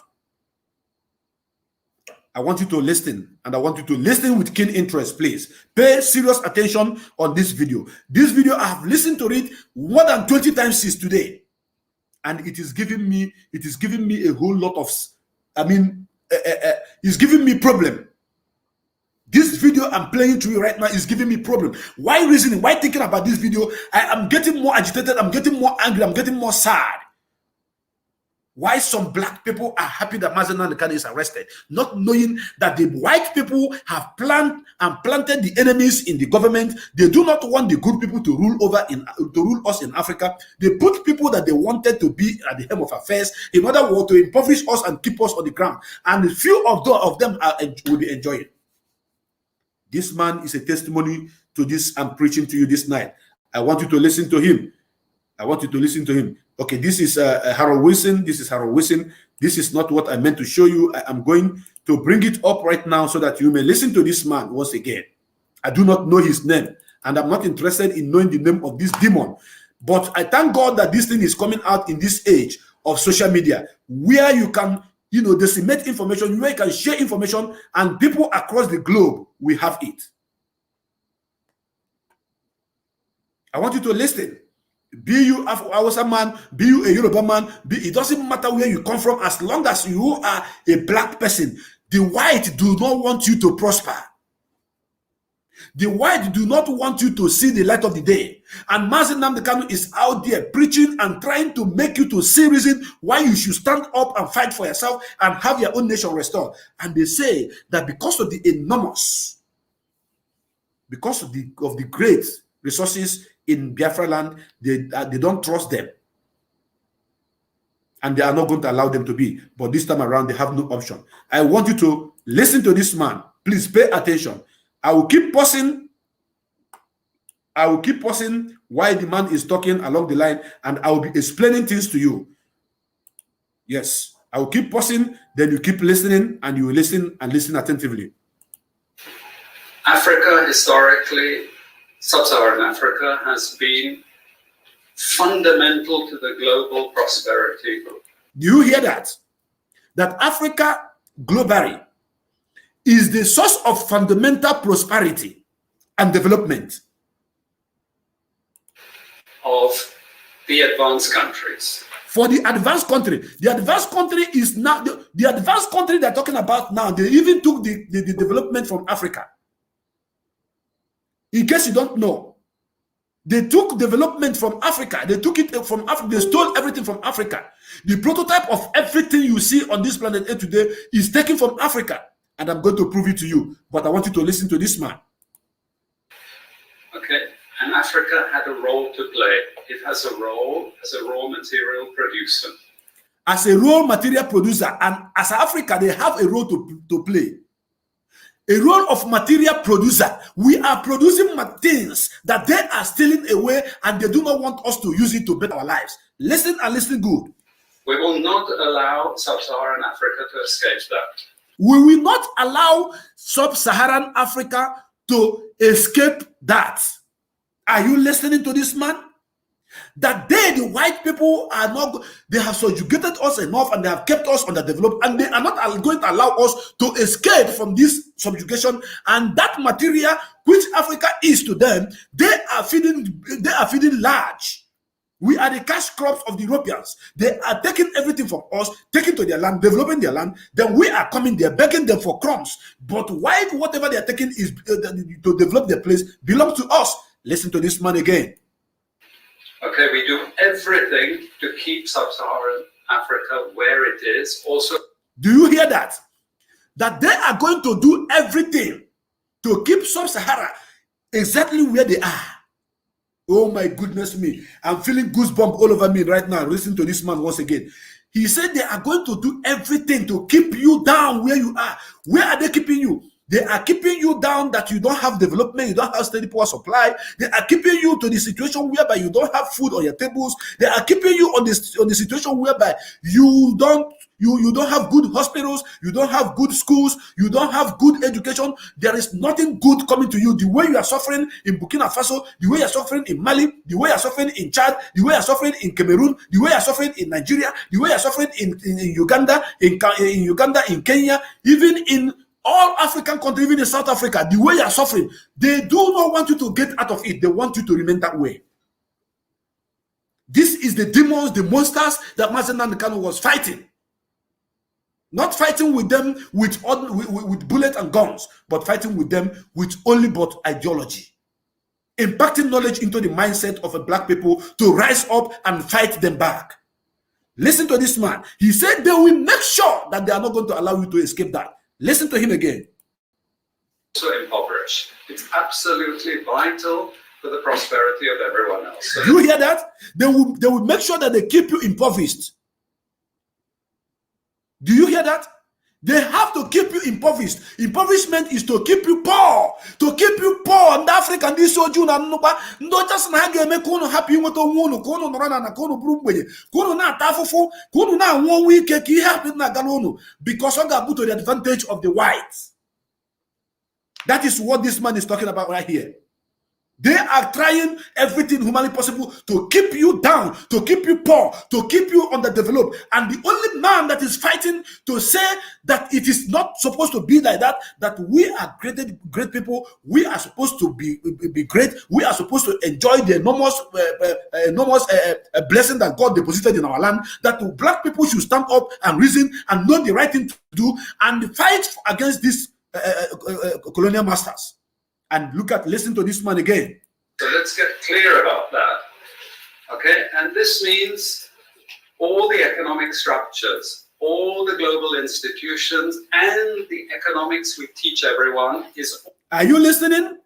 I want you to listen, and I want you to listen with keen interest, please. Pay serious attention on this video. This video, I have listened to it more than 20 times since today, and it is giving me a whole lot of, it's giving me problem. This video I'm playing to you right now is giving me problem. Why reasoning? Why thinking about this video? I am getting more agitated. I'm getting more angry. I'm getting more sad. Why some black people are happy that Mazi Nnamdi Kanu is arrested, not knowing that the white people have planted the enemies in the government. They do not want the good people to rule us in Africa. They put people that they wanted to be at the helm of affairs in order to impoverish us and keep us on the ground. And a few of them will be enjoying. This man is a testimony to this I'm preaching to you this night. I want you to listen to him. Okay, this is Harold Wilson. This is Harold Wilson. This is not what I meant to show you. I am going to bring it up right now so that you may listen to this man once again. I do not know his name, and I'm not interested in knowing the name of this demon. But I thank God that this thing is coming out in this age of social media, where you can, disseminate information, where you can share information, and people across the globe will have it. I want you to listen. Be you a Hausa man, be you a Yoruba man, it doesn't matter where you come from, as long as you are a black person. The white do not want you to prosper. The white do not want you to see the light of the day. And Mazi Nnamdi Kanu is out there preaching and trying to make you to see reason why you should stand up and fight for yourself and have your own nation restored. And they say that because of the enormous, because of the great resources in Biafra land, they don't trust them. And they are not going to allow them to be. But this time around, they have no option. I want you to listen to this man. Please pay attention. I will keep pausing. I will keep pausing while the man is talking along the line, and I will be explaining things to you. Yes, I will keep pausing, then you keep listening, and you will listen and listen attentively. Africa, historically, sub-Saharan Africa, has been fundamental to the global prosperity. Do you hear that? That Africa globally is the source of fundamental prosperity and development of the advanced countries. For the advanced country, the advanced country is now the advanced country they're talking about now. They even took the development from Africa. In case you don't know, they took development from Africa. They took it from Africa. They stole everything from Africa. The prototype of everything you see on this planet Earth today is taken from Africa. And I'm going to prove it to you. But I want you to listen to this man. Okay. And Africa had a role to play. It has a role as a raw material producer. As a raw material producer, and as Africa, they have a role to play. A role of material producer. We are producing things that they are stealing away, and they do not want us to use it to better our lives. Listen and listen good. We will not allow sub-Saharan Africa to escape that. We will not allow sub-Saharan Africa to escape that. Are you listening to this man? That they, the white people, are not, they have subjugated us enough and they have kept us underdeveloped, and they are not going to allow us to escape from this subjugation. And that material which Africa is to them, they are feeding large. We are the cash crops of the Europeans. They are taking everything from us, taking to their land, developing their land. Then we are coming there, begging them for crumbs. But why whatever they are taking is to develop their place belongs to us. Listen to this man again. Okay, we do everything to keep sub-Saharan Africa where it is. Also, do you hear that? That they are going to do everything to keep sub-Sahara exactly where they are. Oh my goodness me. I'm feeling goosebumps all over me right now. Listen to this man once again. He said they are going to do everything to keep you down where you are. Where are they keeping you? They are keeping you down that you don't have development, you don't have steady power supply. They are keeping you to the situation whereby you don't have food on your tables. They are keeping you on the situation whereby you don't have good hospitals, you don't have good schools, you don't have good education. There is nothing good coming to you. The way you are suffering in Burkina Faso, the way you are suffering in Mali, the way you are suffering in Chad, the way you are suffering in Cameroon, the way you are suffering in Nigeria, the way you are suffering in Uganda, in Kenya, even in all African countries, even in South Africa, the way you are suffering, they do not want you to get out of it. They want you to remain that way. This is the demons, the monsters that Mazi Nnamdi Kanu was fighting. Not fighting with them with bullets and guns, but fighting with them with only but ideology. Impacting knowledge into the mindset of a black people to rise up and fight them back. Listen to this man. He said they will make sure that they are not going to allow you to escape that. Listen to him again. So impoverished. It's absolutely vital for the prosperity of everyone else. Do you hear that? They will make sure that they keep you impoverished. Do you hear that? They have to keep you impoverished. Impoverishment is to keep you poor. To keep you poor. And Africa and this soju na nuba. Ndo just na hage me kono happy moto wono kono norana na kono brumbenye. Kono na tafufu. Kono na one week ki happy na galono. Because on got put to the advantage of the whites. That is what this man is talking about right here. They are trying everything humanly possible to keep you down, to keep you poor, to keep you underdeveloped. And the only man that is fighting to say that it is not supposed to be like that, that we are great people, we are supposed to be great, we are supposed to enjoy the enormous blessing that God deposited in our land, that black people should stand up and reason and know the right thing to do and fight against these colonial masters. And listen to this man again. So let's get clear about that. Okay, and this means all the economic structures, all the global institutions, and the economics we teach everyone is... Are you listening?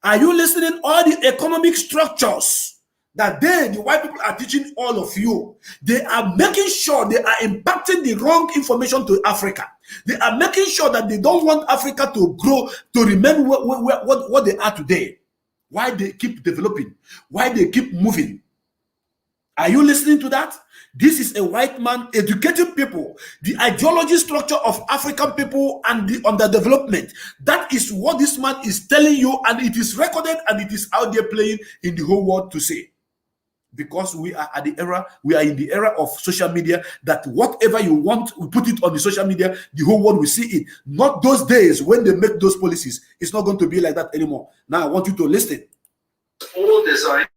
Are you listening? All the economic structures that the white people are teaching all of you, they are making sure they are impacting the wrong information to Africa. They are making sure that they don't want Africa to grow, to remain what they are today. Why they keep developing, why they keep moving. Are you listening to that? This is a white man educating people. The ideology structure of African people and the underdevelopment. That is what this man is telling you, and it is recorded and it is out there playing in the whole world to say. Because we are in the era of social media, that whatever you want, we put it on the social media, the whole world will see it. Not those days when they make those policies. It's not going to be like that anymore. Now I want you to listen. All designed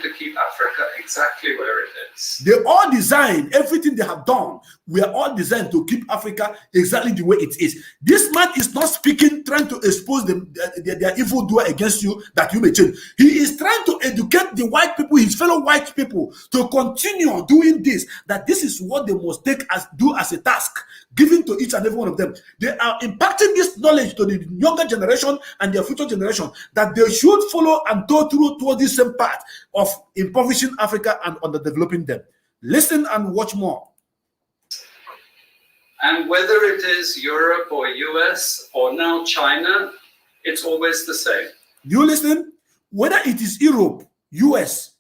to keep Africa exactly where it is. They all designed, everything they have done, we are all designed to keep Africa exactly the way it is. This man is not speaking, trying to expose them, their evil doer against you, that you may change. He is trying to educate the white people, his fellow white people, to continue doing this, that this is what they must do as a task, given to each and every one of them. They are impacting this knowledge to the younger generation and their future generation, that they should follow and go through toward this same path of impoverishing Africa and underdeveloping them. Listen and watch more. And whether it is Europe or US or now China, it's always the same. You listen? Whether it is Europe, US,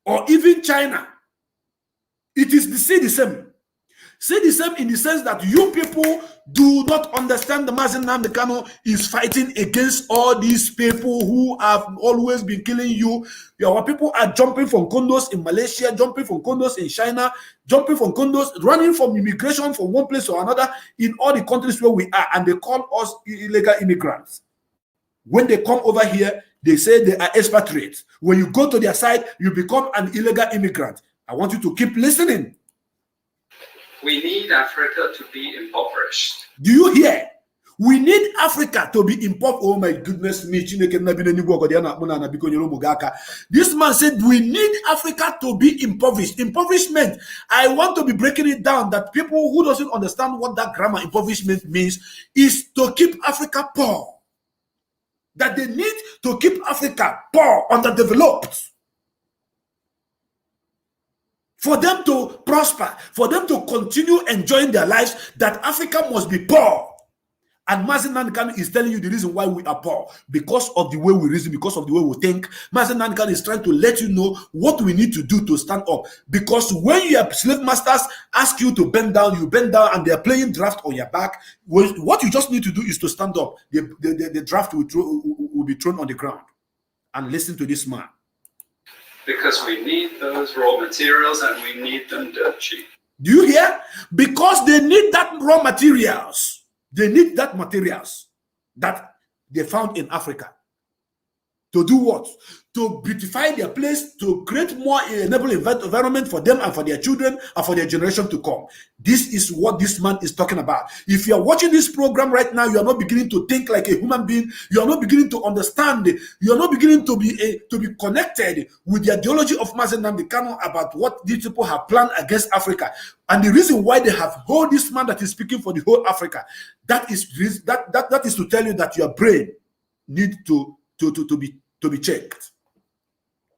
or even China, it is the same. Say the same in the sense that you people do not understand the Mazi Nnamdi Kanu is fighting against all these people who have always been killing you. Our people are jumping from condos in Malaysia, jumping from condos in China, jumping from condos, running from immigration from one place or another in all the countries where we are, and they call us illegal immigrants. When they come over here, they say they are expatriates. When you go to their side, you become an illegal immigrant. I want you to keep listening. We need Africa to be impoverished. Do you hear? We need Africa to be impoverished. Oh my goodness me. This man said we need Africa to be impoverished. Impoverishment, I want to be breaking it down, that people who doesn't understand what that grammar impoverishment means is to keep Africa poor. That they need to keep Africa poor, underdeveloped. For them to prosper, for them to continue enjoying their lives, that Africa must be poor. And Mazi Nnamdi Kanu is telling you the reason why we are poor. Because of the way we reason, because of the way we think. Mazi Nnamdi Kanu is trying to let you know what we need to do to stand up. Because when your slave masters ask you to bend down, you bend down and they're playing draft on your back. What you just need to do is to stand up. The draft will be thrown on the ground. And listen to this man. Because we need those raw materials and we need them dirt cheap. Do you hear? Because they need that raw materials. They need that materials that they found in Africa. To do what? To beautify their place, to create more enabling environment for them and for their children and for their generation to come. This is what this man is talking about. If you are watching this program right now, you are not beginning to think like a human being. You are not beginning to understand. You are not beginning to be connected with the ideology of Mazi Nnamdi Kanu about what these people have planned against Africa. And the reason why they have hold this man that is speaking for the whole Africa, that is to tell you that your brain need to be checked.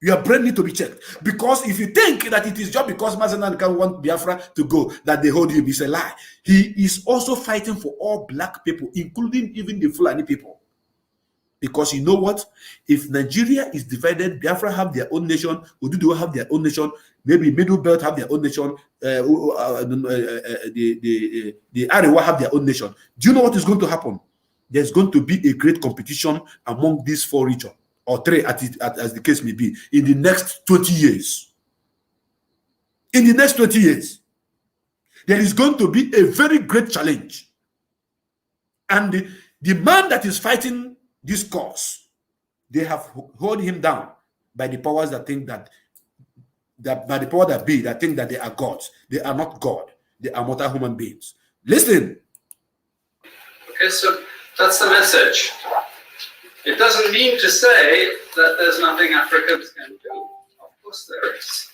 Your brain need to be checked. Because if you think that it is just because Mazi Nnamdi Kanu want Biafra to go, that they hold him, it's a lie. He is also fighting for all black people, including even the Fulani people. Because you know what? If Nigeria is divided, Biafra have their own nation, Oduduwa have their own nation, maybe Middle Belt have their own nation, the Arewa have their own nation. Do you know what is going to happen? There's going to be a great competition among these four regions, or three, as the case may be, in the next 20 years. In the next 20 years, there is going to be a very great challenge. And the man that is fighting this cause, they have held him down by the powers that think that by the power that be, that think that they are gods. They are not God. They are mortal human beings. Listen. Okay, so that's the message. It doesn't mean to say that there's nothing Africans can do. Of course there is.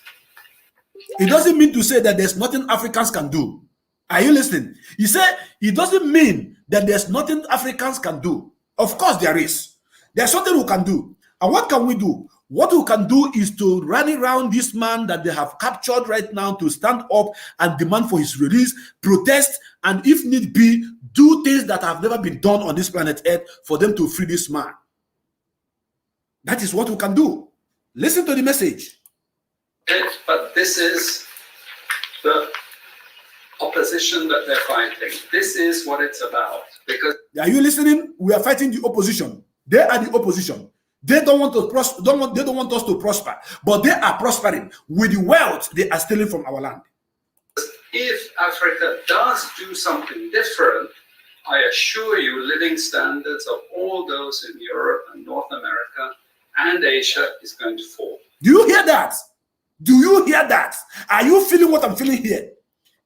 It doesn't mean to say that there's nothing Africans can do. Are you listening? He said it doesn't mean that there's nothing Africans can do. Of course there is. There's something we can do. And what can we do? What we can do is to rally around this man that they have captured right now, to stand up and demand for his release, protest, and if need be, do things that have never been done on this planet Earth for them to free this man. That is what we can do. Listen to the message. But this is the opposition that they're fighting. This is what it's about. Because are you listening? We are fighting the opposition. They are the opposition. They don't want to prosper. They don't want us to prosper, but they are prospering with the wealth they are stealing from our land. If Africa does do something different, I assure you, living standards of all those in Europe and North America and Asia is going to fall. Do you hear that? Do you hear that? Are you feeling what I'm feeling here?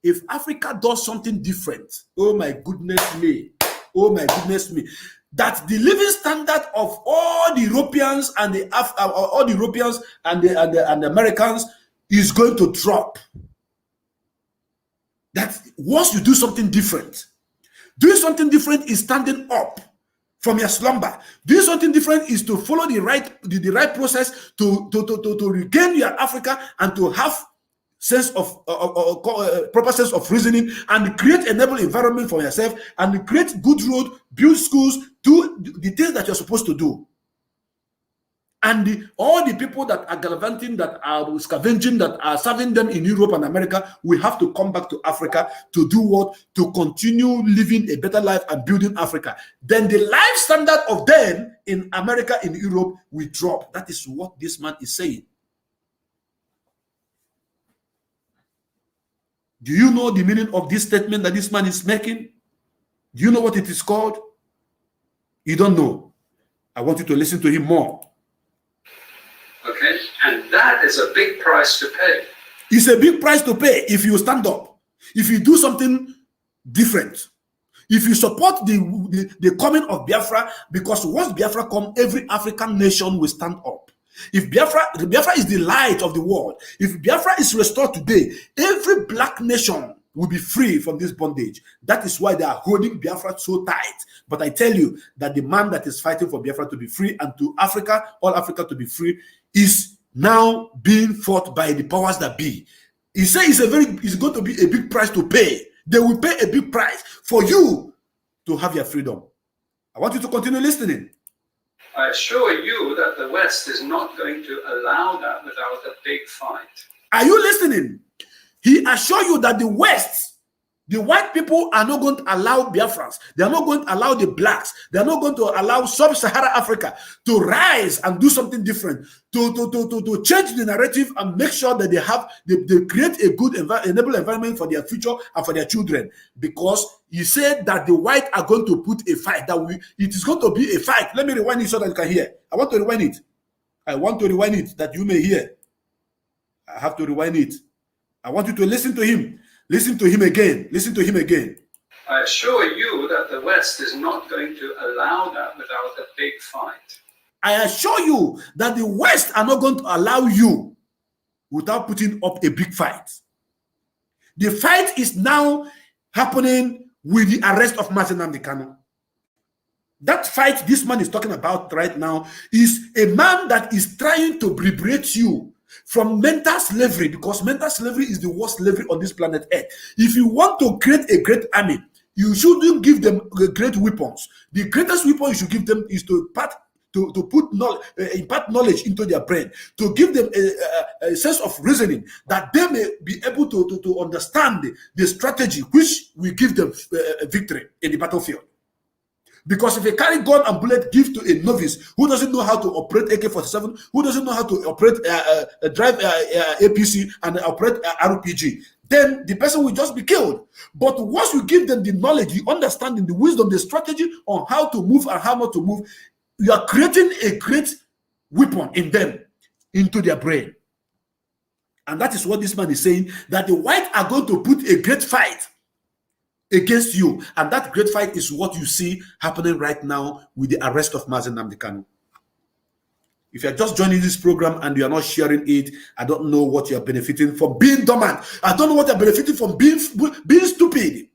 If Africa does something different, oh my goodness me, oh my goodness me, that the living standard of all the Europeans and the Americans is going to drop. That once you do something different, doing something different is standing up from your slumber. Doing something different is to follow the right process to regain your Africa and to have sense of proper sense of reasoning, and create a enable environment for yourself, and create good road, build schools, do the things that you're supposed to do. And all the people that are gallivanting, that are scavenging, that are serving them in Europe and America, we have to come back to Africa to do what? To continue living a better life and building Africa. Then the life standard of them in America, in Europe, will drop. That is what this man is saying. Do you know the meaning of this statement that this man is making? Do you know what it is called? You don't know. I want you to listen to him more. Okay, and that is a big price to pay. It's a big price to pay if you stand up, if you do something different, if you support the coming of Biafra, because once Biafra comes, every African nation will stand up. If Biafra is the light of the world, if Biafra is restored today, every black nation will be free from this bondage. That is why they are holding Biafra so tight. But I tell you that the man that is fighting for Biafra to be free and to Africa, all Africa to be free, is now being fought by the powers that be. He says it's going to be a big price to pay. They will pay a big price for you to have your freedom. I want you to continue listening. I assure you that the West is not going to allow that without a big fight. Are you listening? He assures you that the West, the white people, are not going to allow Biafrans. They are not going to allow the blacks. They are not going to allow sub-Saharan Africa to rise and do something different, to change the narrative and make sure that they create a good enable environment for their future and for their children. Because he said that the white are going to put a fight. It is going to be a fight. Let me rewind it so that you can hear. I want to rewind it. I want to rewind it that you may hear. I have to rewind it. I want you to listen to him. Listen to him again. Listen to him again. I assure you that the West is not going to allow that without a big fight. I assure you that the West are not going to allow you without putting up a big fight. The fight is now happening with the arrest of Mazi Nnamdi Kanu. That fight this man is talking about right now is a man that is trying to liberate you from mental slavery, because mental slavery is the worst slavery on this planet Earth. If you want to create a great army, you shouldn't give them great weapons. The greatest weapon you should give them is to impart knowledge into their brain, to give them a sense of reasoning, that they may be able to understand the strategy which will give them victory in the battlefield. Because if a carry gun and bullet give to a novice who doesn't know how to operate AK-47, who doesn't know how to operate drive APC and operate RPG, then the person will just be killed. But once you give them the knowledge, the understanding, the wisdom, the strategy on how to move and how not to move, you are creating a great weapon in them, into their brain. And that is what this man is saying, that the white are going to put a great fight against you. And that great fight is what you see happening right now with the arrest of Mazi Nnamdi Kanu. If you're just joining this program and you are not sharing it, I don't know what you're benefiting from being dormant. I don't know what you're benefiting from being stupid.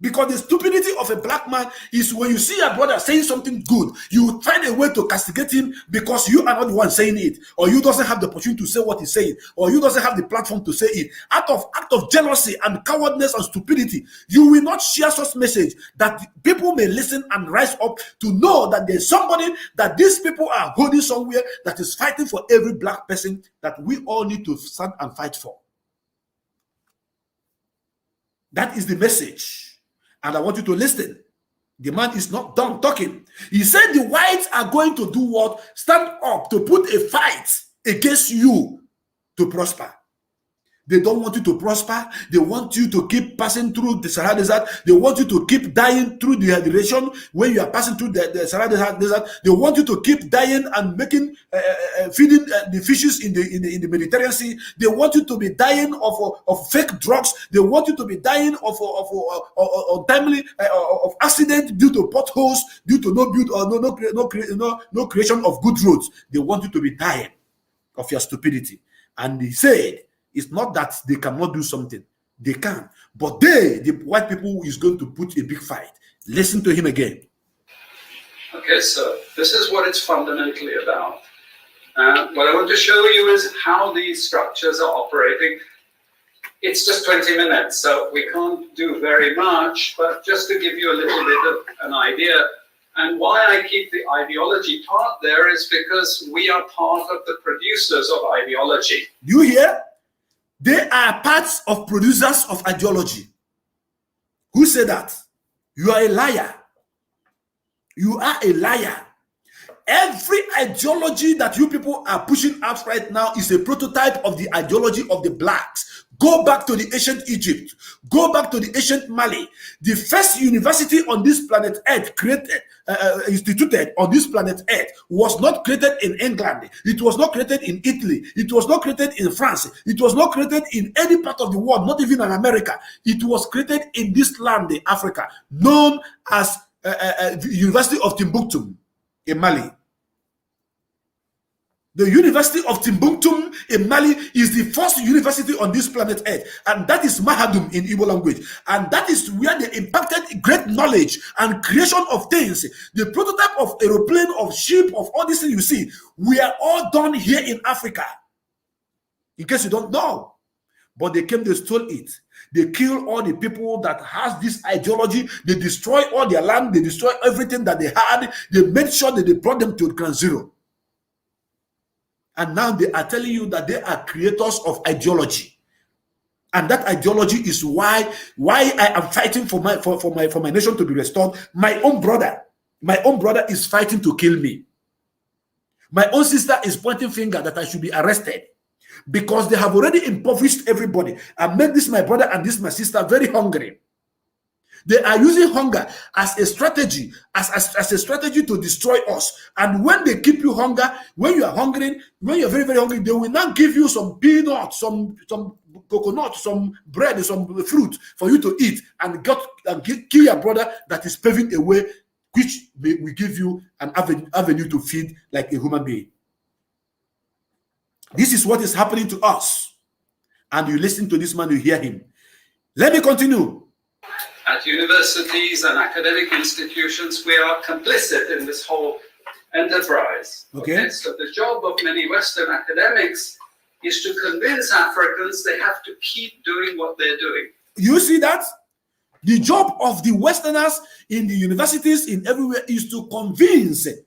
Because the stupidity of a black man is when you see your brother saying something good, you find a way to castigate him because you are not the one saying it, or you doesn't have the opportunity to say what he's saying, or you doesn't have the platform to say it. Out of jealousy and cowardness and stupidity, you will not share such message that people may listen and rise up to know that there's somebody that these people are holding somewhere that is fighting for every black person that we all need to stand and fight for. That is the message. And I want you to listen. The man is not done talking. He said the whites are going to do what? Stand up to put a fight against you to prosper. They don't want you to prosper. They want you to keep passing through the Sahara Desert. They want you to keep dying through dehydration when you are passing through the Sahara Desert. They want you to keep dying and making feeding the fishes in the Mediterranean Sea. They want you to be dying of fake drugs. They want you to be dying of untimely of accident due to potholes, due to no creation of good roads. They want you to be dying of your stupidity. And he said, it's not that they cannot do something. They can. But the white people, is going to put a big fight. Listen to him again. Okay, so this is what it's fundamentally about. What I want to show you is how these structures are operating. It's just 20 minutes, so we can't do very much, but just to give you a little bit of an idea. And why I keep the ideology part there is because we are part of the producers of ideology. You hear? They are parts of producers of ideology. Who said that? You are a liar. You are a liar. Every ideology that you people are pushing out right now is a prototype of the ideology of the blacks. Go back to the ancient Egypt. Go back to the ancient Mali. The first university on this planet Earth instituted on this planet Earth was not created in England. It was not created in Italy. It was not created in France. It was not created in any part of the world, not even in America. It was created in this land, in Africa, known as the University of Timbuktu in Mali. The University of Timbuktu in Mali is the first university on this planet Earth, and that is Mahadum in Igbo language. And that is where they impacted great knowledge and creation of things. The prototype of aeroplane, of ship, of all these things you see, we are all done here in Africa. In case you don't know. But they came, they stole it. They kill all the people that has this ideology. They destroy all their land. They destroy everything that they had. They made sure that they brought them to ground zero. And now they are telling you that they are creators of ideology. And that ideology is why I am fighting for my nation to be restored. My own brother is fighting to kill me. My own sister is pointing finger that I should be arrested because they have already impoverished everybody and made this my brother and this my sister very hungry. They are using hunger as a strategy, as a strategy to destroy us. And when they keep you hunger, when you are hungry, when you are very, very hungry, they will now give you some peanuts, some coconut, some bread, some fruit for you to eat and kill your brother that is paving a way, which will give you an avenue to feed like a human being. This is what is happening to us. And you listen to this man, you hear him. Let me continue. At universities and academic institutions, we are complicit in this whole enterprise. Okay. So the job of many Western academics is to convince Africans they have to keep doing what they're doing. You see that? The job of the Westerners in the universities, in everywhere, is to convince you.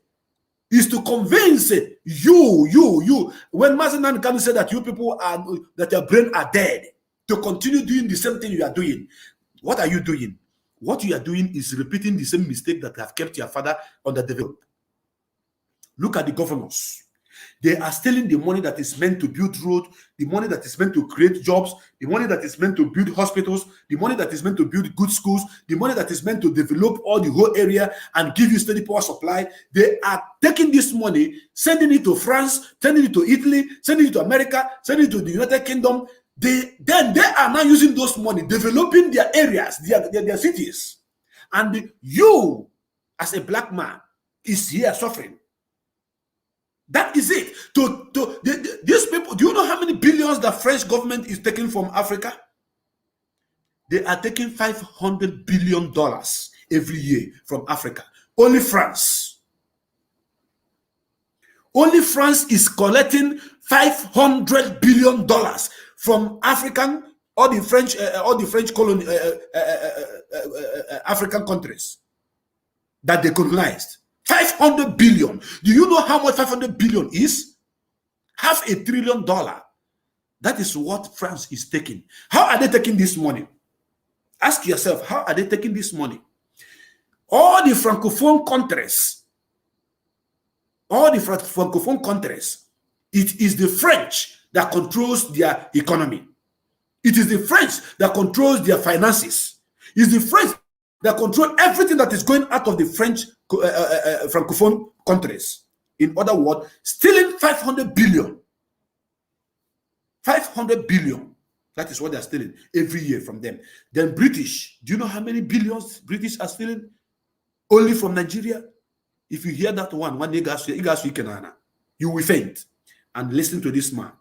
When Mazi Nnamdi Kanu said that you people are, that your brain are dead, to continue doing the same thing you are doing. What are you doing? What you are doing is repeating the same mistake that have kept your father underdeveloped. Look at the governors. They are stealing the money that is meant to build roads, the money that is meant to create jobs, the money that is meant to build hospitals, the money that is meant to build good schools, the money that is meant to develop all the whole area and give you steady power supply. They are taking this money, sending it to France, sending it to Italy, sending it to America, sending it to the United Kingdom, then they are now using those money, developing their areas, their cities. And you, as a black man, is here suffering. That is it. These people, do you know how many billions the French government is taking from Africa? They are taking $500 billion every year from Africa. Only France. Only France is collecting $500 billion from African, all the French colony, African countries that they colonized. 500 billion. Do you know how much 500 billion is? $500 billion. That is what France is taking. How are they taking this money? Ask yourself, how are they taking this money? All the Francophone countries, it is the French that controls their economy. It is the French that controls their finances. It's the French that control everything that is going out of the French Francophone countries. In other words, stealing 500 billion. 500 billion. That is what they are stealing every year from them. Then British, do you know how many billions British are stealing? Only from Nigeria. If you hear that one you will faint. And listen to this man.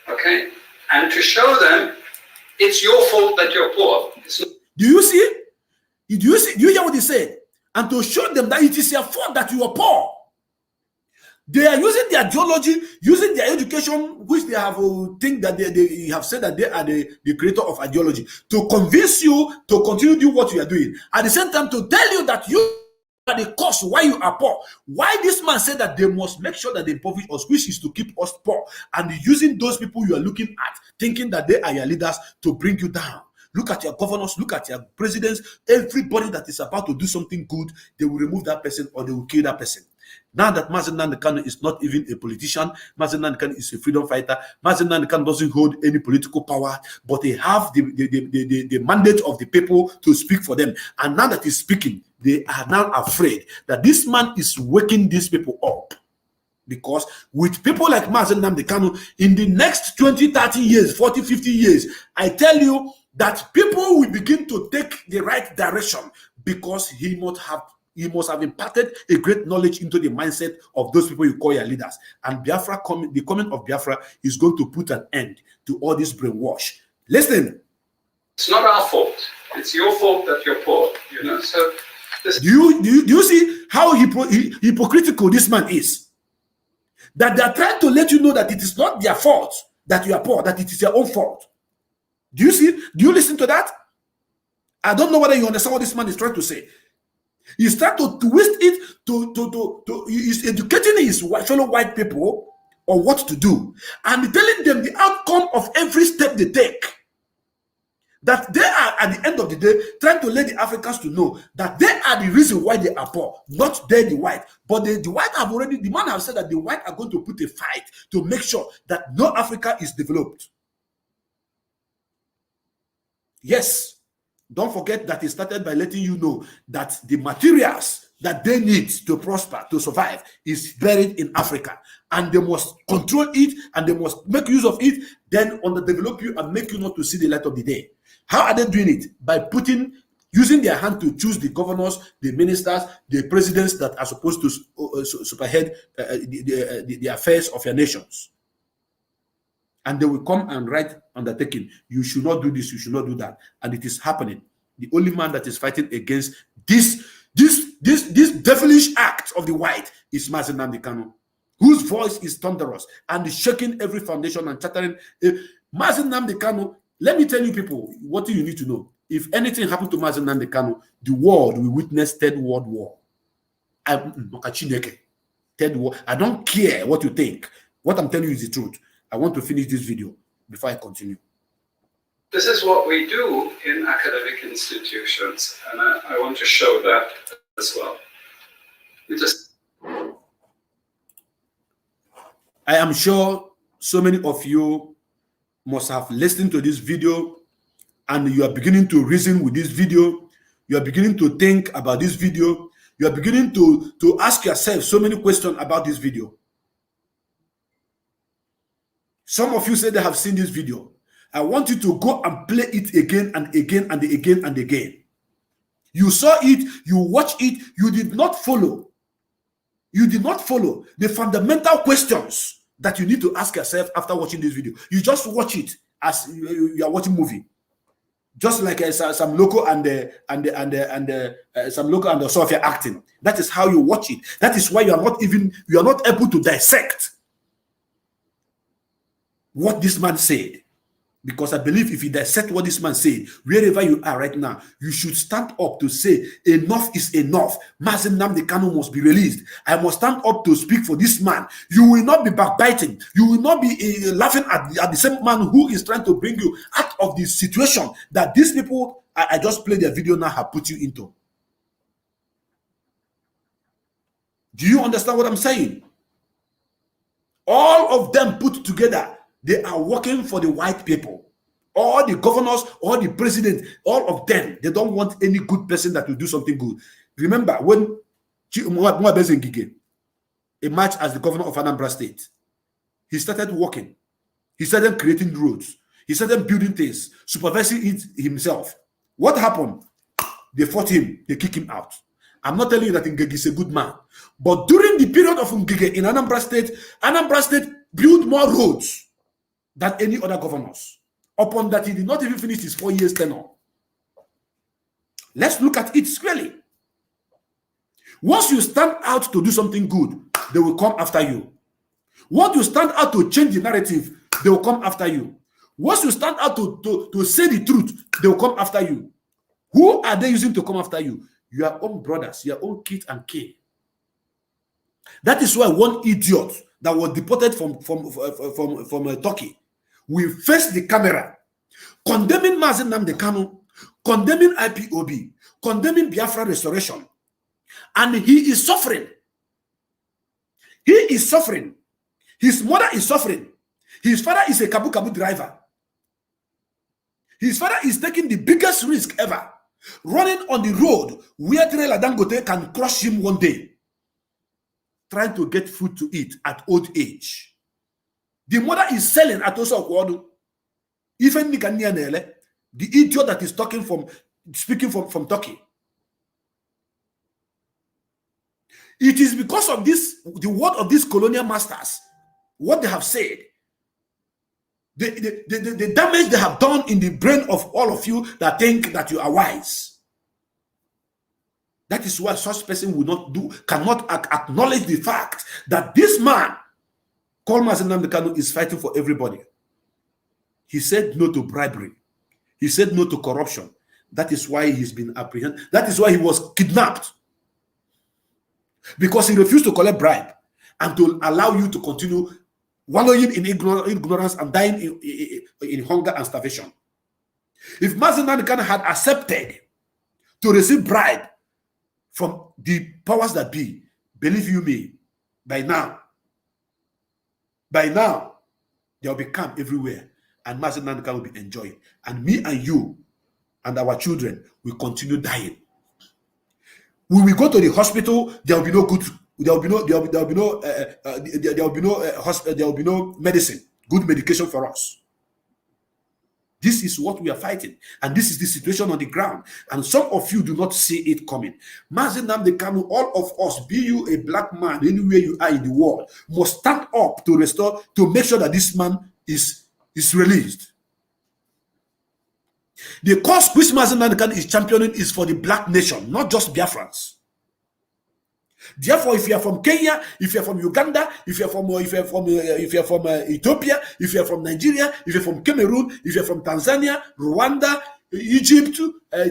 Okay, and to show them it's your fault that you're poor. Do you see? Do you hear what he said? And to show them that it is your fault that you are poor. They are using their ideology, using their education, which they have think that they have said that they are the creator of ideology, to convince you to continue doing what you are doing. At the same time, to tell you that you are the cause why you are poor. Why this man said that they must make sure that they impoverish us, which is to keep us poor. And using those people you are looking at, thinking that they are your leaders, to bring you down. Look at your governors, look at your presidents. Everybody that is about to do something good, they will remove that person or they will kill that person. Now that Mazi Nnamdi Kanu is not even a politician, Mazi Nnamdi Kanu is a freedom fighter. Mazi Nnamdi Kanu doesn't hold any political power, but they have the mandate of the people to speak for them. And now that he's speaking, they are now afraid that this man is waking these people up. Because with people like Mazi Nnamdi Kanu, in the next 20, 30 years, 40, 50 years, I tell you that people will begin to take the right direction, because he must have imparted a great knowledge into the mindset of those people you call your leaders. And Biafra, the coming of Biafra is going to put an end to all this brainwash. Listen. It's not our fault. It's your fault that you're poor. You know. So do you see how hypocritical this man is? That they are trying to let you know that it is not their fault that you are poor, that it is your own fault. Do you see? Do you listen to that? I don't know whether you understand what this man is trying to say. He's trying to twist it he's educating his fellow white people on what to do, and telling them the outcome of every step they take. That they are, at the end of the day, trying to let the Africans to know that they are the reason why they are poor, not they the white. But the white have already, the man have said that the white are going to put a fight to make sure that no Africa is developed. Yes. Don't forget that he started by letting you know that the materials that they need to prosper, to survive, is buried in Africa. And they must control it, and they must make use of it, then underdevelop you and make you not to see the light of the day. How are they doing it? By using their hand to choose the governors, the ministers, the presidents that are supposed to superhead the affairs of your nations. And they will come and write undertaking. You should not do this, you should not do that. And it is happening. The only man that is fighting against this devilish act of the white is Mazi Nnamdi Kanu, whose voice is thunderous and is shaking every foundation and chattering. Mazi Nnamdi Kanu, let me tell you people, what do you need to know? If anything happened to Mazi Nnamdi Kanu, the world will witness Third World War. Third War. I don't care what you think. What I'm telling you is the truth. I want to finish this video before I continue. This is what we do in academic institutions, and I want to show that as well. I am sure so many of you must have listened to this video, and you are beginning to reason with this video. You are beginning to think about this video. You are beginning to ask yourself so many questions about this video. Some of you said they have seen this video. I want you to go and play it again and again and again and again. You saw it, you watched it, you did not follow. You did not follow the fundamental questions that you need to ask yourself after watching this video. You just watch it as you are watching movie. Just like some local and some local and the Sophia acting. That is how you watch it. That is why you are not able to dissect what this man said. Because I believe if you dissect what this man said, wherever you are right now, you should stand up to say, enough is enough. Mazi Nnamdi Kanu must be released. I must stand up to speak for this man. You will not be backbiting. You will not be laughing at the same man who is trying to bring you out of the situation that these people, I just played their video now, have put you into. Do you understand what I'm saying? All of them put together, they are working for the white people. All the governors, all the presidents, all of them, they don't want any good person that will do something good. Remember when Mazi Ngige emerged as the governor of Anambra State, he started working. He started creating roads. He started building things, supervising it himself. What happened? They fought him. They kicked him out. I'm not telling you that Ngige is a good man. But during the period of Ngige in Anambra State built more roads than any other governors. Upon that, he did not even finish his 4 years tenure. Let's look at it squarely. Once you stand out to do something good, they will come after you. Once you stand out to change the narrative, they will come after you. Once you stand out to say the truth, they will come after you. Who are they using to come after you? Your own brothers, your own kids and kin. That is why one idiot that was deported from Turkey will face the camera, condemning Mazi Nnamdi Kanu, condemning IPOB, condemning Biafran restoration. And he is suffering. He is suffering. His mother is suffering. His father is a kabu driver. His father is taking the biggest risk ever, running on the road where Trailer Dangote can crush him one day, trying to get food to eat at old age. The mother is selling at Oso Okwodu. Even the idiot that is speaking from Turkey. It is because of this, the word of these colonial masters, what they have said, the damage they have done in the brain of all of you that think that you are wise. That is why such person cannot acknowledge the fact that this man called Mazi Nnamdi Kanu is fighting for everybody. He said no to bribery. He said no to corruption. That is why he's been apprehended. That is why he was kidnapped. Because he refused to collect bribe and to allow you to continue wallowing in ignorance and dying in hunger and starvation. If Mazi Nnamdi Kanu had accepted to receive bribe from the powers that be, believe you me, by now, there will be camp everywhere, and Mazi Nnamdi Kanu will be enjoying. And me and you and our children will continue dying. When we go to the hospital, there will be no good. There will be no medicine, good medication for us. This is what we are fighting, and this is the situation on the ground. And some of you do not see it coming. Mazi Nnamdi Kanu, all of us, be you a black man anywhere you are in the world, must stand up to restore, to make sure that this man is released. The cause which Mazi Nnamdi Kanu is championing is for the black nation, not just Biafrans. Therefore, if you are from Kenya, if you are from Uganda, if you are from Ethiopia, if you are from Nigeria, if you are from Cameroon, if you are from Tanzania, Rwanda, Egypt,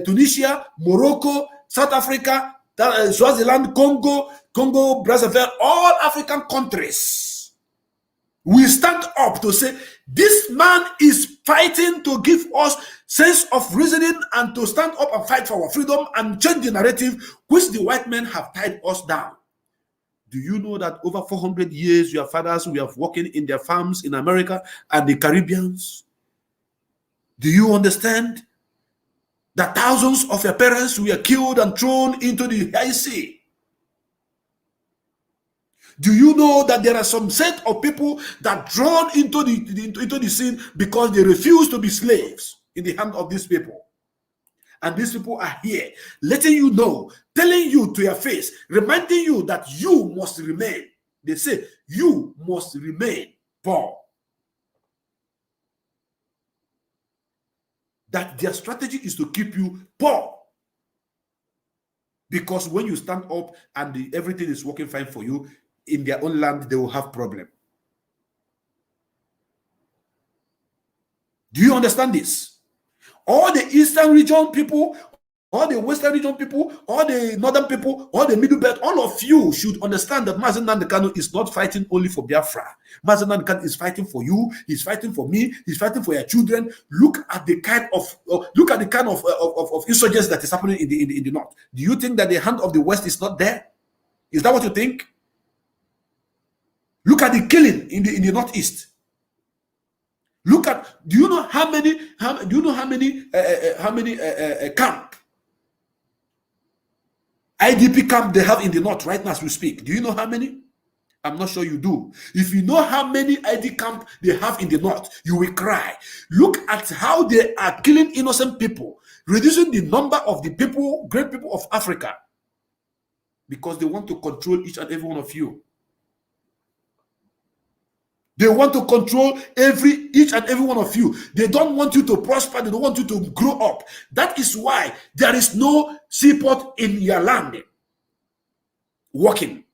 Tunisia, Morocco, South Africa, Swaziland, Congo, Brazzaville, all African countries, we stand up to say this man is fighting to give us sense of reasoning and to stand up and fight for our freedom and change the narrative which the white men have tied us down. Do you know that over 400 years your fathers were working in their farms in America and the Caribbeans? Do you understand that thousands of your parents were killed and thrown into the high sea? Do you know that there are some set of people that drawn into the scene because they refuse to be slaves in the hand of these people? And these people are here, letting you know, telling you to your face, reminding you that you must remain. They say, you must remain poor. That their strategy is to keep you poor. Because when you stand up and everything is working fine for you, in their own land, they will have problem. Do you understand this? All the Eastern region people, all the Western region people, all the Northern people, all the Middle Belt, all of you should understand that Mazi Nnamdi Kanu is not fighting only for Biafra. Mazi Nnamdi Kanu is fighting for you. He's fighting for me. He's fighting for your children. Look at the kind of insurgents that is happening in the north. Do you think that the hand of the West is not there? Is that what you think? Look at the killing in the northeast. Look at. Do you know how many camp, IDP camp they have in the north right now as we speak? Do you know how many? I'm not sure you do. If you know how many ID camp they have in the north, you will cry. Look at how they are killing innocent people, reducing the number of the people, great people of Africa, because they want to control each and every one of you. They want to control each and every one of you. They don't want you to prosper. They don't want you to grow up. That is why there is no seaport in your land working.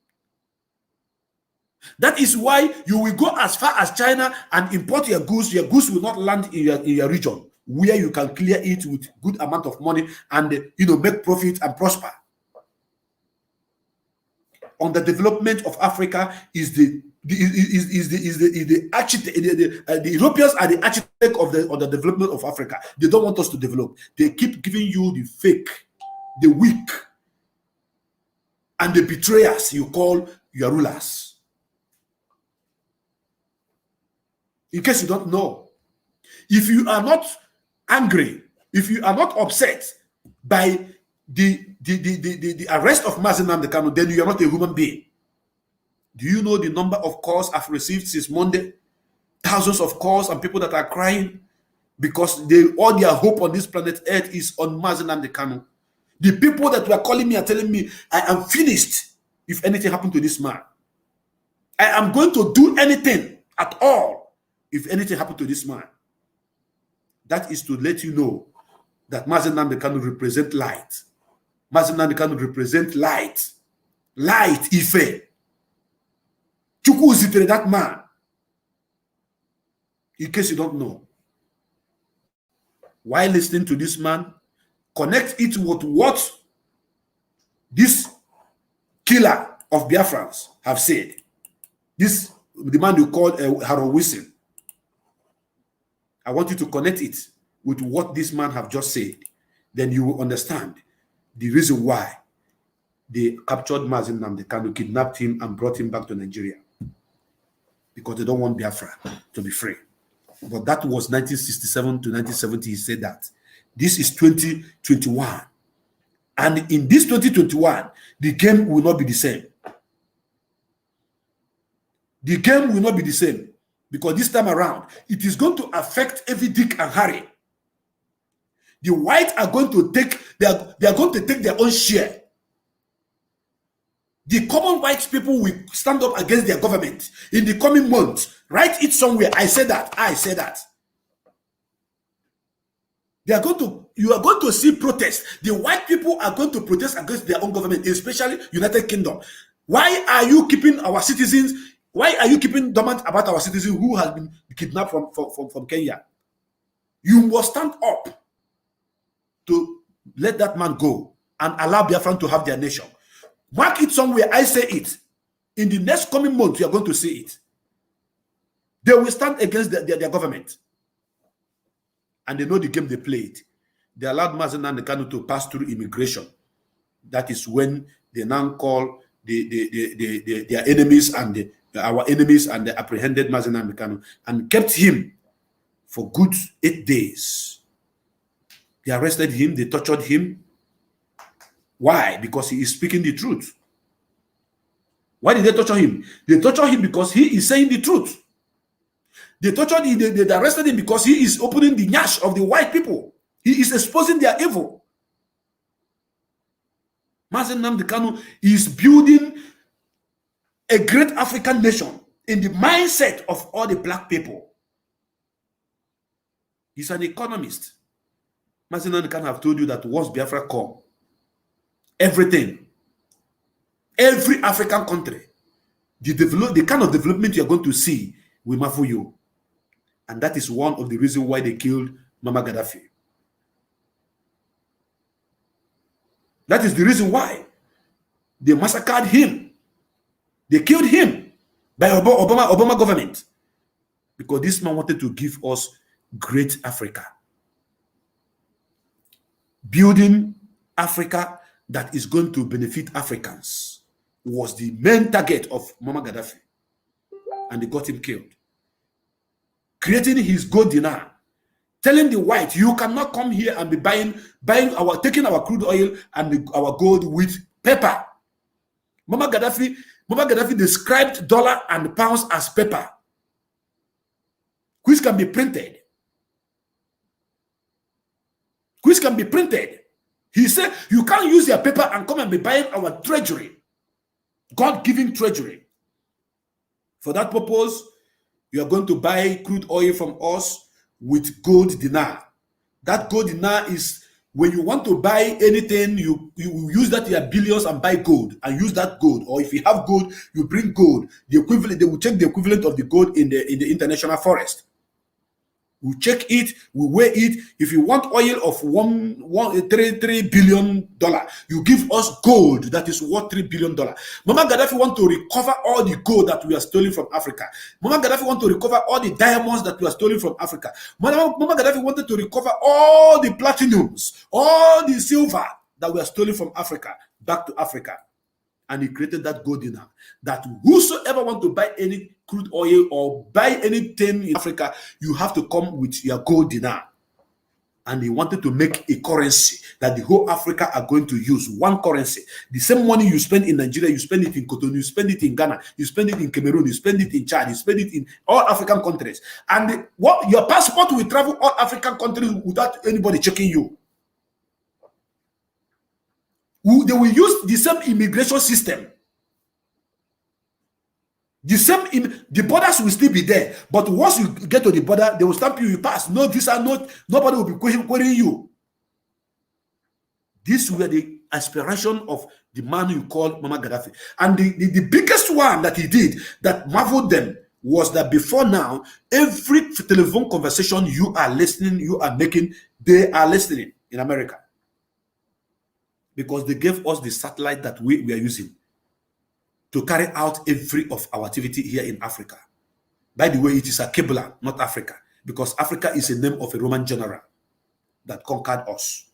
That is why you will go as far as China and import your goods. Your goods will not land in your region, where you can clear it with good amount of money and make profit and prosper. On the development of Africa is the architect. The Europeans are the architect of the development of Africa. They don't want us to develop. They keep giving you the fake, the weak, and the betrayers you call your rulers. In case you don't know, if you are not angry, if you are not upset by the arrest of Mazi Nnamdi Kanu, then you are not a human being. Do you know the number of calls I've received since Monday? Thousands of calls and people that are crying because all their hope on this planet Earth is on Mazi Nnamdi Kanu. The people that were calling me are telling me, I am finished if anything happened to this man. I am going to do anything at all if anything happened to this man. That is to let you know that Mazi Nnamdi Kanu represent light. Mazi Nnamdi Kanu represent light. Light, Ife. Chukwu zitere that man. In case you don't know. While listening to this man, connect it with what this killer of Biafrans have said. The man you call Harold Wilson. I want you to connect it with what this man have just said. Then you will understand the reason why they captured Mazi Nnamdi Kanu, kidnapped him, and brought him back to Nigeria. Because they don't want Biafra to be free. But that was 1967 to 1970, he said that. This is 2021. And in this 2021, the game will not be the same. The game will not be the same. Because this time around, it is going to affect every Dick and Harry. The whites are going to take, they are going to take their own share. The common white people will stand up against their government in the coming months. Write it somewhere. I say that. I say that. You are going to see protests. The white people are going to protest against their own government, especially United Kingdom. Why are you keeping our citizens? Why are you keeping dormant about our citizens who has been kidnapped from Kenya? You must stand up to let that man go and allow Biafran to have their nation. Mark it somewhere. I say it. In the next coming month, you are going to see it. They will stand against their government. And they know the game they played. They allowed Mazi Nnamdi Kanu to pass through immigration. That is when they now call their enemies and our enemies, and they apprehended Mazi Nnamdi Kanu and kept him for good 8 days. They arrested him. They tortured him. Why? Because he is speaking the truth. Why did they torture him? They torture him because he is saying the truth. They tortured him, they arrested him because he is opening the nyash of the white people. He is exposing their evil. Mazi Nnamdi Kanu is building a great African nation in the mindset of all the black people. He's an economist. Mazi Nnamdi Kanu have told you that once Biafra come, everything, every African country, the kind of development you're going to see will marvel you. And that is one of the reasons why they killed Mama Gaddafi. That is the reason why they massacred him. They killed him by Obama government. Because this man wanted to give us great Africa. Building Africa that is going to benefit Africans was the main target of Mama Gaddafi. And they got him killed. Creating his gold dinar, telling the white, you cannot come here and be taking our crude oil and our gold with paper. Mama Gaddafi described dollar and pounds as paper, which can be printed. Which can be printed. He said, you can't use your paper and come and be buying our treasury, God-given treasury. For that purpose, you are going to buy crude oil from us with gold dinar. That gold dinar is when you want to buy anything, you use that your billions and buy gold and use that gold. Or if you have gold, you bring gold. The equivalent, they will check the equivalent of the gold in the international forest. We check it, we weigh it. If you want oil of $3 billion, you give us gold that is worth $3 billion. Mama Gaddafi want to recover all the gold that we are stealing from Africa. Mama Gaddafi want to recover all the diamonds that we are stealing from Africa. Mama Gaddafi wanted to recover all the platinums, all the silver that we are stealing from Africa, back to Africa. And he created that gold dinar, that whosoever want to buy any crude oil or buy anything in Africa, you have to come with your gold dinar. And he wanted to make a currency that the whole Africa are going to use, one currency. The same money you spend in Nigeria, you spend it in Cotonou, you spend it in Ghana, you spend it in Cameroon, you spend it in Chad, you spend it in all African countries. And your passport will travel all African countries without anybody checking you. They will use the same immigration system. The borders will still be there. But once you get to the border, they will stamp you pass. No visa, nobody will be querying you. These were the aspiration of the man you call Mama Gaddafi. And the biggest one that he did that marveled them was that before now, every telephone conversation you are listening, you are making, they are listening in America. Because they gave us the satellite that we are using to carry out every of our activity here in Africa. By the way, it is a Kebla, not Africa, because Africa is a name of a Roman general that conquered us.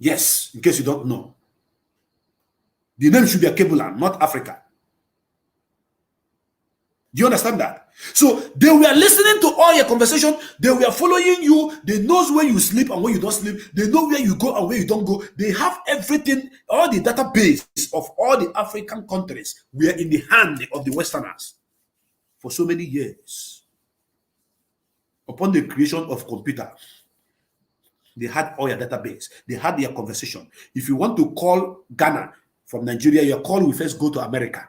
Yes, in case you don't know. The name should be a Kebla, not Africa. Do you understand that? So they were listening to all your conversation. They were following you. They know where you sleep and where you don't sleep. They know where you go and where you don't go. They have everything, all the database of all the African countries were in the hand of the Westerners for so many years. Upon the creation of computer, they had all your database. They had their conversation. If you want to call Ghana from Nigeria, your call will first go to America.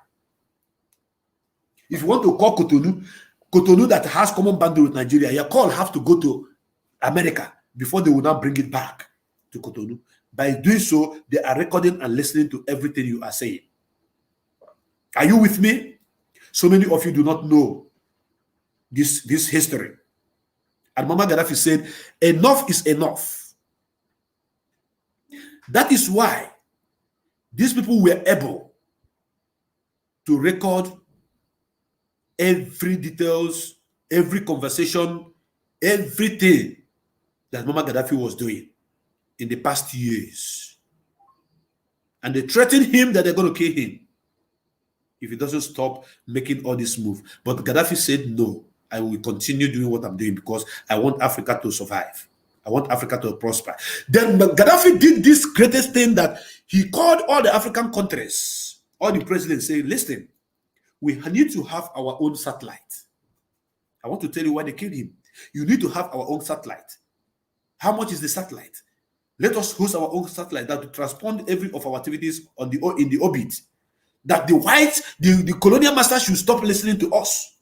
If you want to call Cotonou that has common boundary with Nigeria, your call have to go to America before they will now bring it back to Cotonou. By doing so, they are recording and listening to everything you are saying. Are you with me? So many of you do not know this history. And Mama Gaddafi said, enough is enough. That is why these people were able to record every details, every conversation, everything that Mama Gaddafi was doing in the past years. And they threatened him that they're going to kill him if he doesn't stop making all this move. But Gaddafi said, no, I will continue doing what I'm doing because I want Africa to survive. I want Africa to prosper. Then Gaddafi did this greatest thing that he called all the African countries, all the presidents say, listen, we need to have our own satellite. I want to tell you why they killed him. You need to have our own satellite. How much is the satellite? Let us host our own satellite that will transpond every of our activities in the orbit. That the whites, the colonial masters should stop listening to us.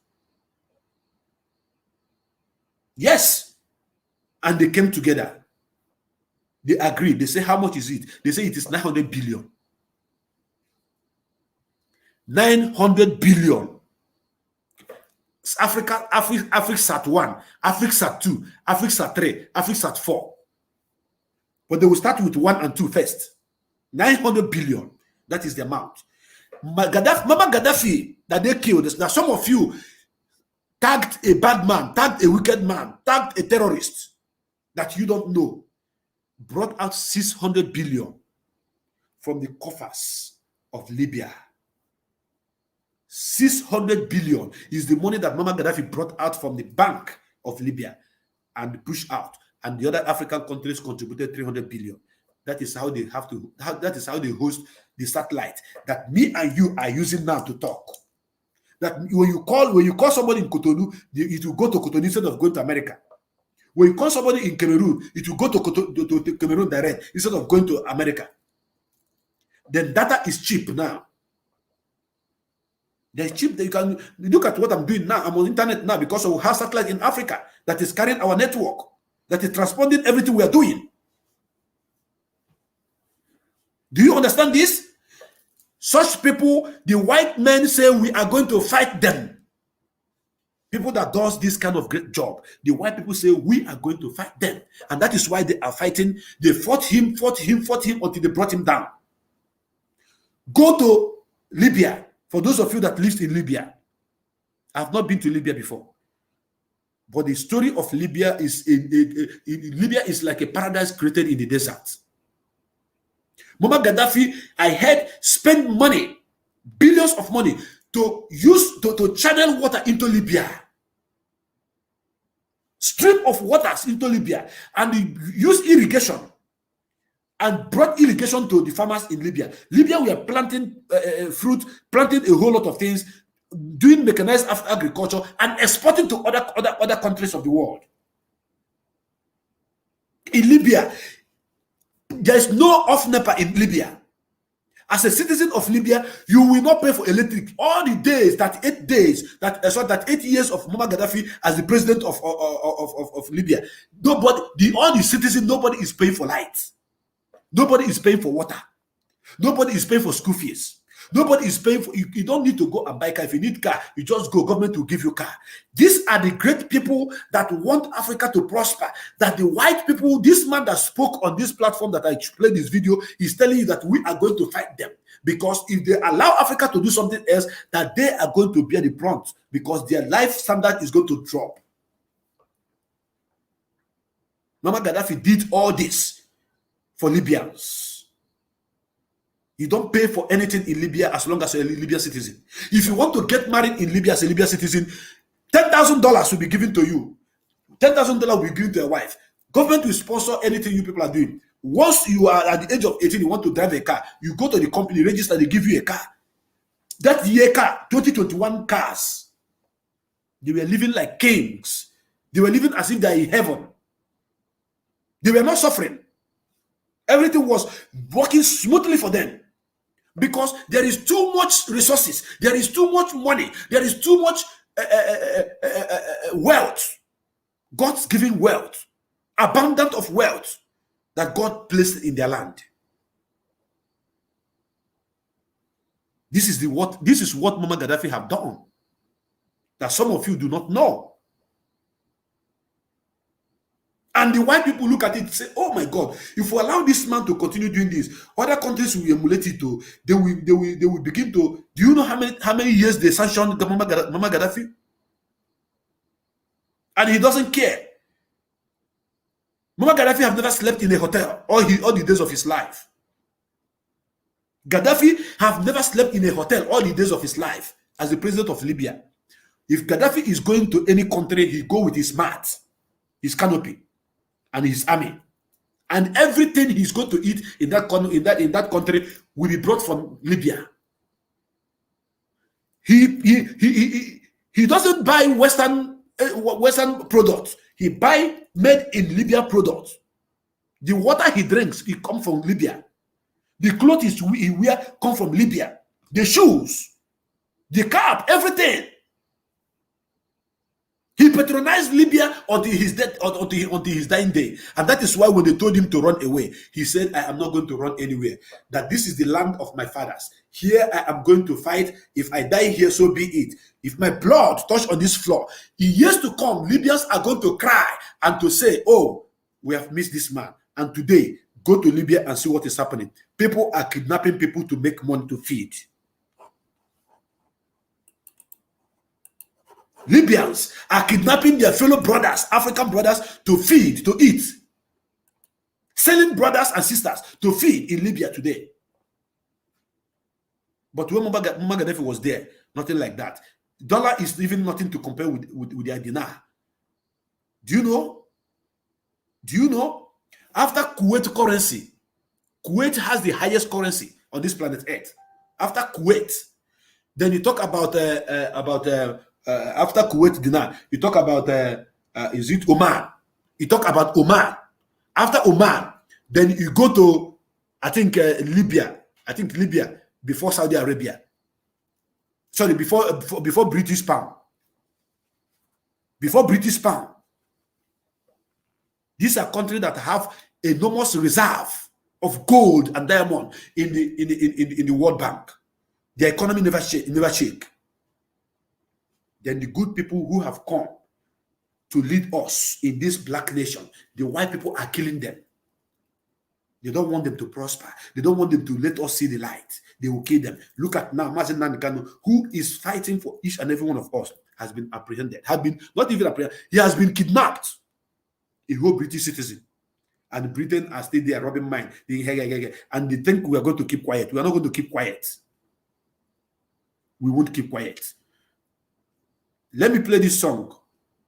Yes. And they came together. They agreed. They say, how much is it? They say it is 900 billion. 900 billion. Africa 1, Africa 2, Africa 3, Africa 4. But they will start with 1 and 2 first. 900 billion. That is the amount. Mama Gaddafi that they killed. Now some of you tagged a bad man, tagged a wicked man, tagged a terrorist that you don't know, brought out 600 billion from the coffers of Libya. 600 billion is the money that Mama Gaddafi brought out from the bank of Libya and pushed out. And the other African countries contributed 300 billion. That is how they have to, that is how they host the satellite that me and you are using now to talk. That when you call somebody in Cotonou, it will go to Cotonou instead of going to America. When you call somebody in Cameroon, it will go to Cameroon direct instead of going to America. The data is cheap now. They're cheap. You can look at what I'm doing now. I'm on internet now because we have satellite in Africa that is carrying our network, that is transponding everything we are doing. Do you understand this? Such people, the white men say we are going to fight them. People that does this kind of great job, the white people say we are going to fight them. And that is why they are fighting. They fought him until they brought him down. Go to Libya. For those of you that lived in Libya, I have not been to Libya before. But the story of Libya is Libya is like a paradise created in the desert. Muammar Gaddafi, I heard, spent money, billions of money, to use to channel water into Libya. Stream of waters into Libya, and he used irrigation and brought irrigation to the farmers in Libya. Libya, we are planting fruit, planting a whole lot of things, doing mechanized agriculture, and exporting to other countries of the world. In Libya, there is no off NEPA in Libya. As a citizen of Libya, you will not pay for electric. All the days, that 8 days, that 8 years of Muammar Gaddafi as the president of Libya, all the citizens, nobody is paying for lights. Nobody is paying for water. Nobody is paying for school fees. Nobody is paying for, you don't need to go and buy a car. If you need car, you just go, government will give you a car. These are the great people that want Africa to prosper. That the white people, this man that spoke on this platform that I played this video, is telling you that we are going to fight them. Because if they allow Africa to do something else, that they are going to bear the brunt, because their life standard is going to drop. Muammar Gaddafi did all this for Libyans. You don't pay for anything in Libya as long as you're a Libyan citizen. If you want to get married in Libya as a Libyan citizen, $10,000 will be given to you. $10,000 will be given to your wife. Government will sponsor anything you people are doing. Once you are at the age of 18, you want to drive a car, you go to the company, register, they give you a car. That year car, 2021 cars. They were living like kings. They were living as if they are in heaven. They were not suffering. Everything was working smoothly for them. Because there is too much resources, there is too much money, there is too much wealth. God's giving wealth, abundance of wealth that God placed in their land. This is what Muammar Gaddafi have done, that some of you do not know. And the white people look at it and say, oh my God, if we allow this man to continue doing this, other countries will emulate it too. They will begin to, do you know how many years they sanctioned Muammar Gaddafi? And he doesn't care. Muammar Gaddafi have never slept in a hotel all the days of his life. Gaddafi have never slept in a hotel all the days of his life as the president of Libya. If Gaddafi is going to any country, he go with his mat, his canopy, and his army, and everything he's going to eat in that country will be brought from Libya. He doesn't buy Western products. He buy made in Libya products. The water he drinks, it comes from Libya. The clothes he wear come from Libya. The shoes, the cap, everything. He patronized Libya until his death, until his dying day. And that is why when they told him to run away, he said, I am not going to run anywhere. That this is the land of my fathers. Here I am going to fight. If I die here, so be it. If my blood touch on this floor, in years to come, Libyans are going to cry and to say, oh, we have missed this man. And today, go to Libya and see what is happening. People are kidnapping people to make money to feed. Libyans are kidnapping their fellow brothers, African brothers, to feed, to eat. Selling brothers and sisters to feed in Libya today. But when Muammar Gaddafi was there, nothing like that. Dollar is even nothing to compare with their dinar. Do you know? Do you know? After Kuwait currency, Kuwait has the highest currency on this planet Earth. After Kuwait, then you talk about after Kuwait dinar, you talk about is it Oman? You talk about Oman. After Oman, then you go to I think Libya. I think Libya before Saudi Arabia. Sorry, before British pound. Before British pound. These are countries that have enormous reserve of gold and diamond in the World Bank. Their economy never shake. Then the good people who have come to lead us in this black nation, the white people are killing them. They don't want them to prosper. They don't want them to let us see the light. They will kill them. Look at now, Mazi Nnamdi Kanu, who is fighting for each and every one of us, has been apprehended. Not even apprehended. He has been kidnapped. A whole British citizen. And Britain are still there robbing mine. And they think we are going to keep quiet. We are not going to keep quiet. We won't keep quiet. Let me play this song.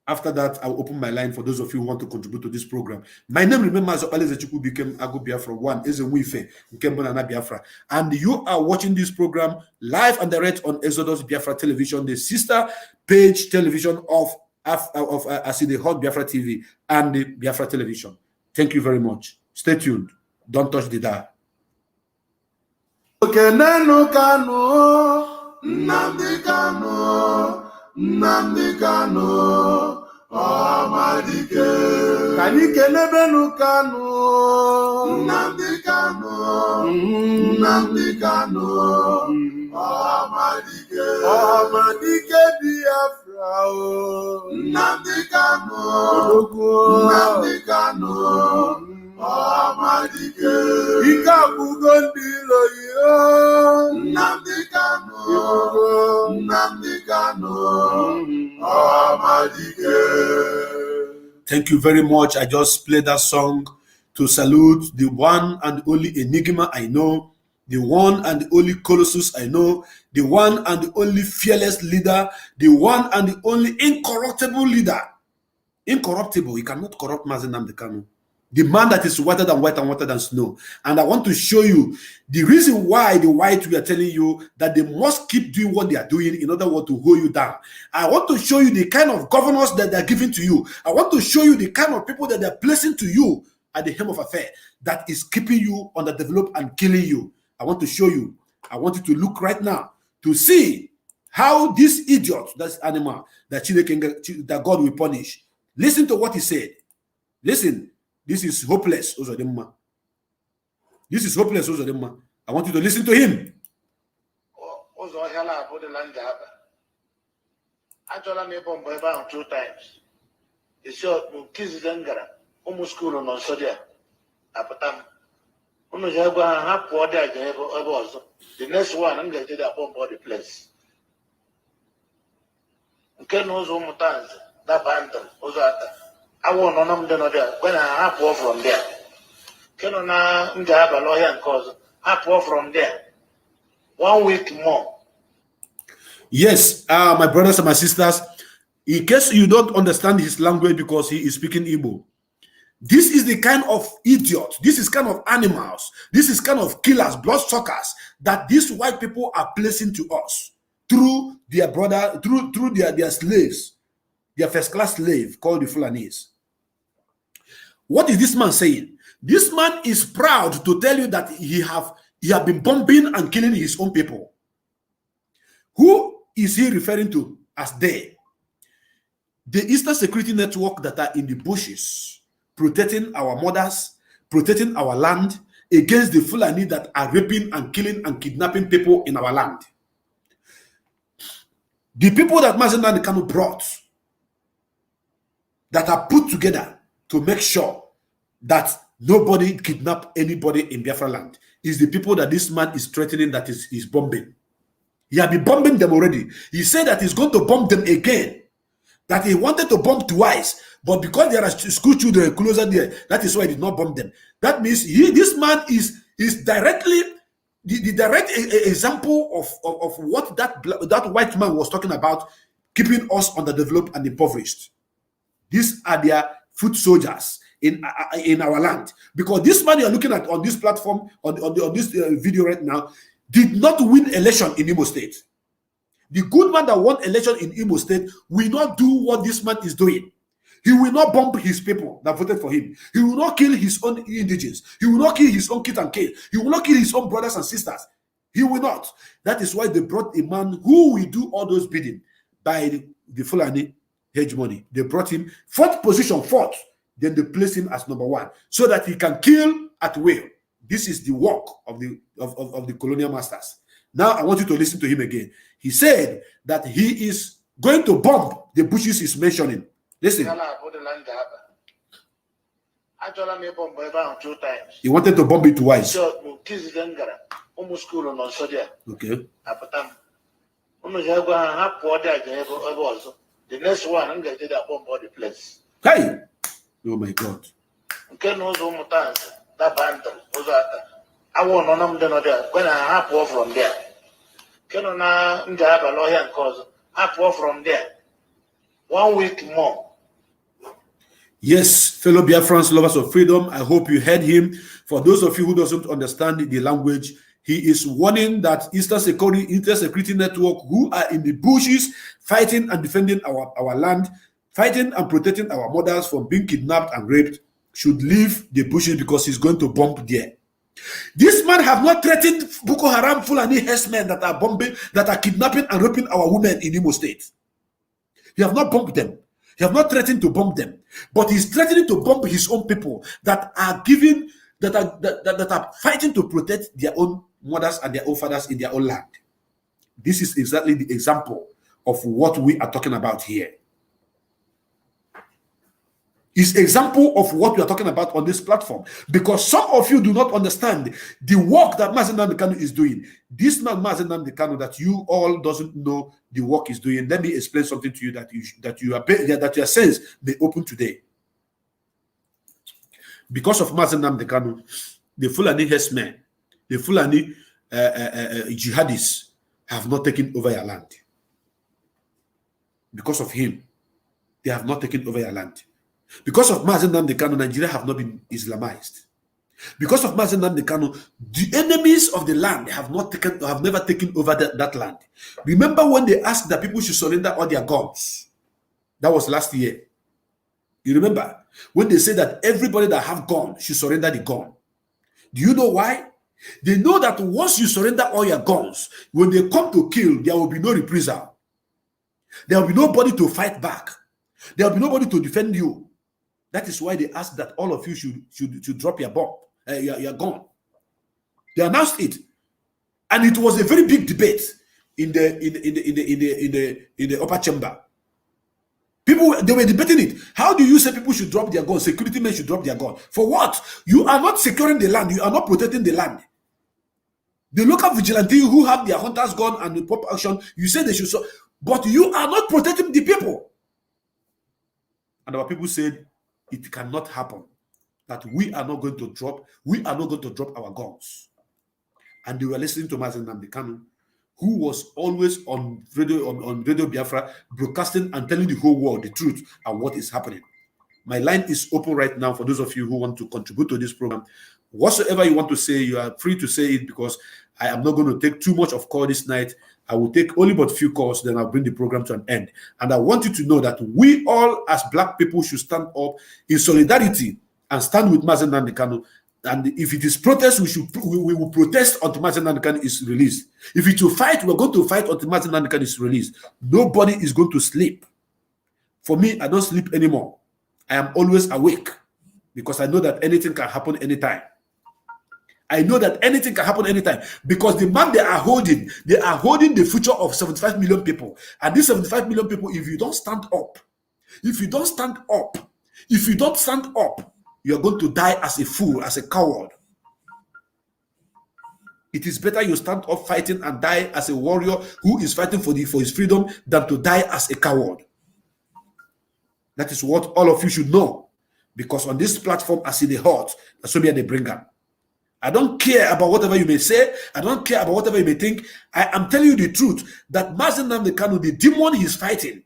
After that, I'll open my line for those of you who want to contribute to this program. My name, remember, as Alezechukwu became Ago Biafra 1, is a Wife, Nkembonana Biafra. And you are watching this program live and direct on Exodus Biafra Television, the sister page television of the Hot Biafra TV and the Biafra Television. Thank you very much. Stay tuned. Don't touch the dial. Nnamdi Kanu, Amadike. Kanike nebenu Kanu, Nnamdi Kanu, Nnamdi Kanu, Amadike. Amadike Biafra, Nnamdi Kanu, Nnamdi Kanu. Amadike Ikabugondi yo Nnamdi Kanu Nnamdi Kanu Amadike. Thank you very much. I just played that song to salute the one and only Enigma I know, the one and the only Colossus I know, the one and the only fearless leader, the one and the only incorruptible leader. Incorruptible. You cannot corrupt Mazi Nnamdi Kanu. The man that is whiter than white and whiter than snow. And I want to show you the reason why the white we are telling you that they must keep doing what they are doing in order to hold you down. I want to show you the kind of governors that they are giving to you. I want to show you the kind of people that they are placing to you at the helm of affairs that is keeping you underdeveloped and killing you. I want to show you. I want you to look right now to see how this idiot, that's animal, that God will punish. Listen to what he said. Listen. This is hopeless, Ozodimma. This is hopeless, Ozodimma. I want you to listen to him. About 2 times. It's short, kids Zangara, almost school on Sodia. Apatam. The next one, I'm going to get bomb the place. Okay, knows Omutans, that bundle, Ozata. I want on them when I have war from there. Can I have a lawyer and cause have war from there? 1 week more. Yes, my brothers and my sisters, in case you don't understand his language because he is speaking Igbo, this is the kind of idiot, this is kind of animals, this is kind of killers, bloodsuckers that these white people are placing to us. through their brother, through their slaves, their first-class slave called the Fulanese. What is this man saying? This man is proud to tell you that he have been bombing and killing his own people. Who is he referring to as they? The Eastern Security Network that are in the bushes, protecting our mothers, protecting our land against the Fulani that are raping and killing and kidnapping people in our land. The people that Mazi Nnamdi Kanu brought, that are put together to make sure that nobody kidnap anybody in Biafra land, is the people that this man is threatening, that is bombing. He had been bombing them already. He said that he's going to bomb them again. That he wanted to bomb twice, but because there are school children closer there, that is why he did not bomb them. That means this man is directly the direct example of what that white man was talking about, keeping us underdeveloped and impoverished. These are their foot soldiers in our land. Because this man you are looking at on this platform, on this video right now, did not win election in Imo State. The good man that won election in Imo State will not do what this man is doing. He will not bomb his people that voted for him. He will not kill his own indigenous. He will not kill his own kid and kid. He will not kill his own brothers and sisters. He will not. That is why they brought a man who will do all those bidding by the Fulani hegemony. They brought him fourth position, then they placed him as number 1 so that he can kill at will. This is the work of the colonial masters. Now I want you to listen to him again. He said that he is going to bomb the bushes he's mentioning. Listen. He wanted to bomb it twice. Okay. The next one, I'm going to bomb the place. Hey! Oh my God. I want on them there when I have from there. Can I have a lawyer cause have from there 1 week more. Yes, fellow Biafrans, lovers of freedom, I hope you heard him. For those of you who doesn't understand the language, he is warning that Eastern Security Network, who are in the bushes fighting and defending our land, fighting and protecting our mothers from being kidnapped and raped, should leave the bushes because he's going to bomb there. This man have not threatened Boko Haram, Fulani herdsmen that are bombing, that are kidnapping and raping our women in Imo State. He have not bombed them. He have not threatened to bomb them, but he's threatening to bomb his own people that are giving, that are fighting to protect their own mothers and their own fathers in their own land. This is exactly the example of what we are talking about here. Is example of what we are talking about on this platform, because some of you do not understand the work that Mazi Nnamdi Kanu is doing. This man Mazi Nnamdi Kanu that you all doesn't know the work is doing. Let me explain something to you that your sense may open today. Because of Mazi Nnamdi Kanu, the Fulani herdsmen, the Fulani jihadists have not taken over your land. Because of him, they have not taken over your land. Because of Mazi Nnamdi Kanu, Nigeria have not been Islamized. Because of Mazi Nnamdi Kanu, the enemies of the land have never taken over that land. Remember when they asked that people should surrender all their guns? That was last year. You remember when they said that everybody that have gun should surrender the gun? Do you know why? They know that once you surrender all your guns, when they come to kill, there will be no reprisal. There will be nobody to fight back. There will be nobody to defend you. That is why they ask that all of you should drop your bomb, your gun. They announced it, and it was a very big debate in the upper chamber. People, they were debating it. How do you say people should drop their gun? Security men should drop their gun for what? You are not securing the land. You are not protecting the land. The local vigilante who have their hunters gun and the pop action, you say they should, but you are not protecting the people. And our people said, it cannot happen that we are not going to drop our guns. And they were listening to Mazi Nnamdi Kanu, who was always on Radio Biafra, broadcasting and telling the whole world the truth and what is happening. My line is open right now for those of you who want to contribute to this program. Whatsoever you want to say, you are free to say it, because I am not going to take too much of call this night. I will take only but few calls, then I'll bring the program to an end. And I want you to know that we all, as Black people, should stand up in solidarity and stand with Mazi Nnamdi Kanu. And if it is protest, we will protest until Mazi Nnamdi Kanu is released. If it will fight, we're going to fight until Mazi Nnamdi Kanu is released. Nobody is going to sleep. For me, I don't sleep anymore. I am always awake because I know that anything can happen anytime. I know that anything can happen anytime because the man they are holding the future of 75 million people. And these 75 million people, if you don't stand up, you're going to die as a fool, as a coward. It is better you stand up fighting and die as a warrior who is fighting for his freedom than to die as a coward. That is what all of you should know. Because on this platform, I see the heart, that's where they bring up. I don't care about whatever you may say. I don't care about whatever you may think. I am telling you the truth that Mazi Nnamdi Kanu, the demon he is fighting,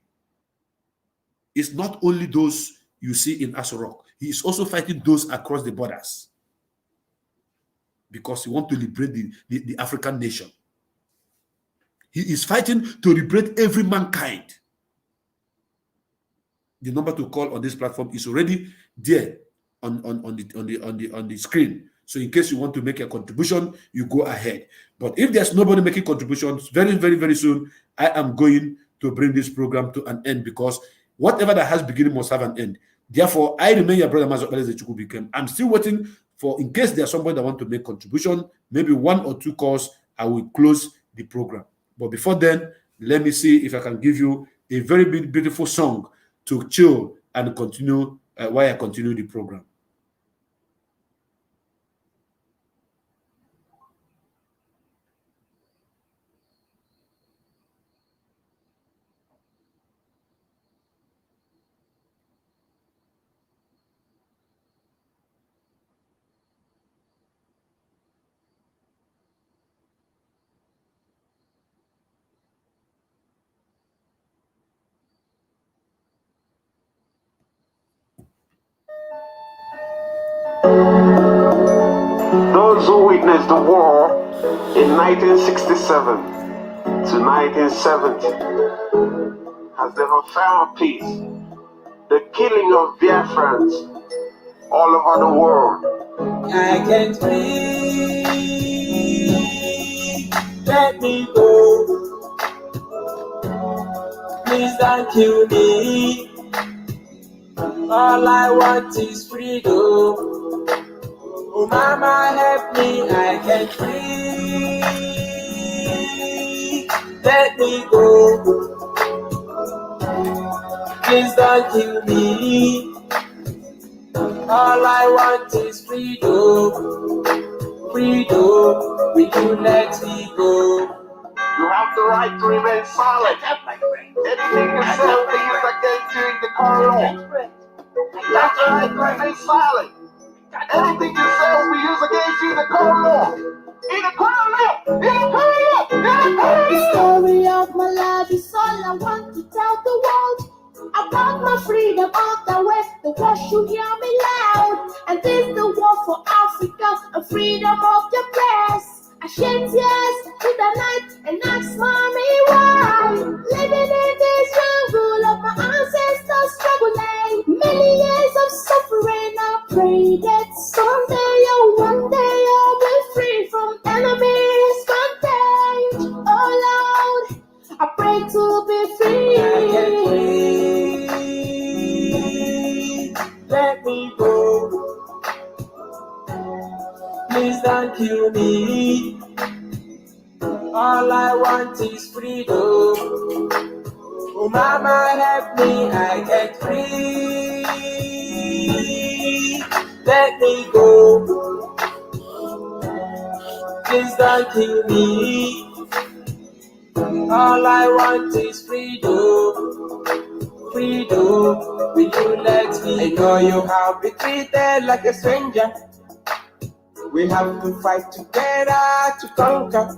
is not only those you see in Aso Rock. He is also fighting those across the borders because he wants to liberate the African nation. He is fighting to liberate every mankind. The number to call on this platform is already there on the screen. So in case you want to make a contribution, you go ahead. But if there's nobody making contributions, very, very, very soon, I am going to bring this program to an end because whatever that has beginning must have an end. Therefore, I remain your brother Mazi Nnamdi Kanu. I'm still waiting for, in case there's somebody that want to make contribution, maybe 1 or 2 calls, I will close the program. But before then, let me see if I can give you a very beautiful song to chill and continue while I continue the program. Those who witnessed the war in 1967 to 1970 has never found peace. The killing of Biafrans all over the world. I can't breathe. Let me go. Please don't kill me. All I want is freedom. Oh, mama, help me, I can't breathe. Let me go. Please don't kill me. All I want is freedom. Freedom, will you let me go? You have the right to remain silent. Anything you say will be used against you in the court of law. You have the right to remain silent. Anything you say will be used against you in the court of law. In the court of law! In the court of law! In the court of law! The story of my life is all I want to tell the world. About my freedom all the West, the world should hear me loud. And this the war for Africa and freedom of the press. I shed tears through the night and asked mommy why. Living in this jungle of my ancestors struggling. Many years of suffering, I pray that someday or one day I'll be free from enemies' contact. Oh Lord, I pray to be free. I can't breathe. Let me go. Please don't kill me. All I want is freedom. Oh, mama, help me, I can't breathe. Let me go. Please don't kill me. All I want is freedom. Freedom, will you let me? I know you have been treated like a stranger. We have to fight together to conquer.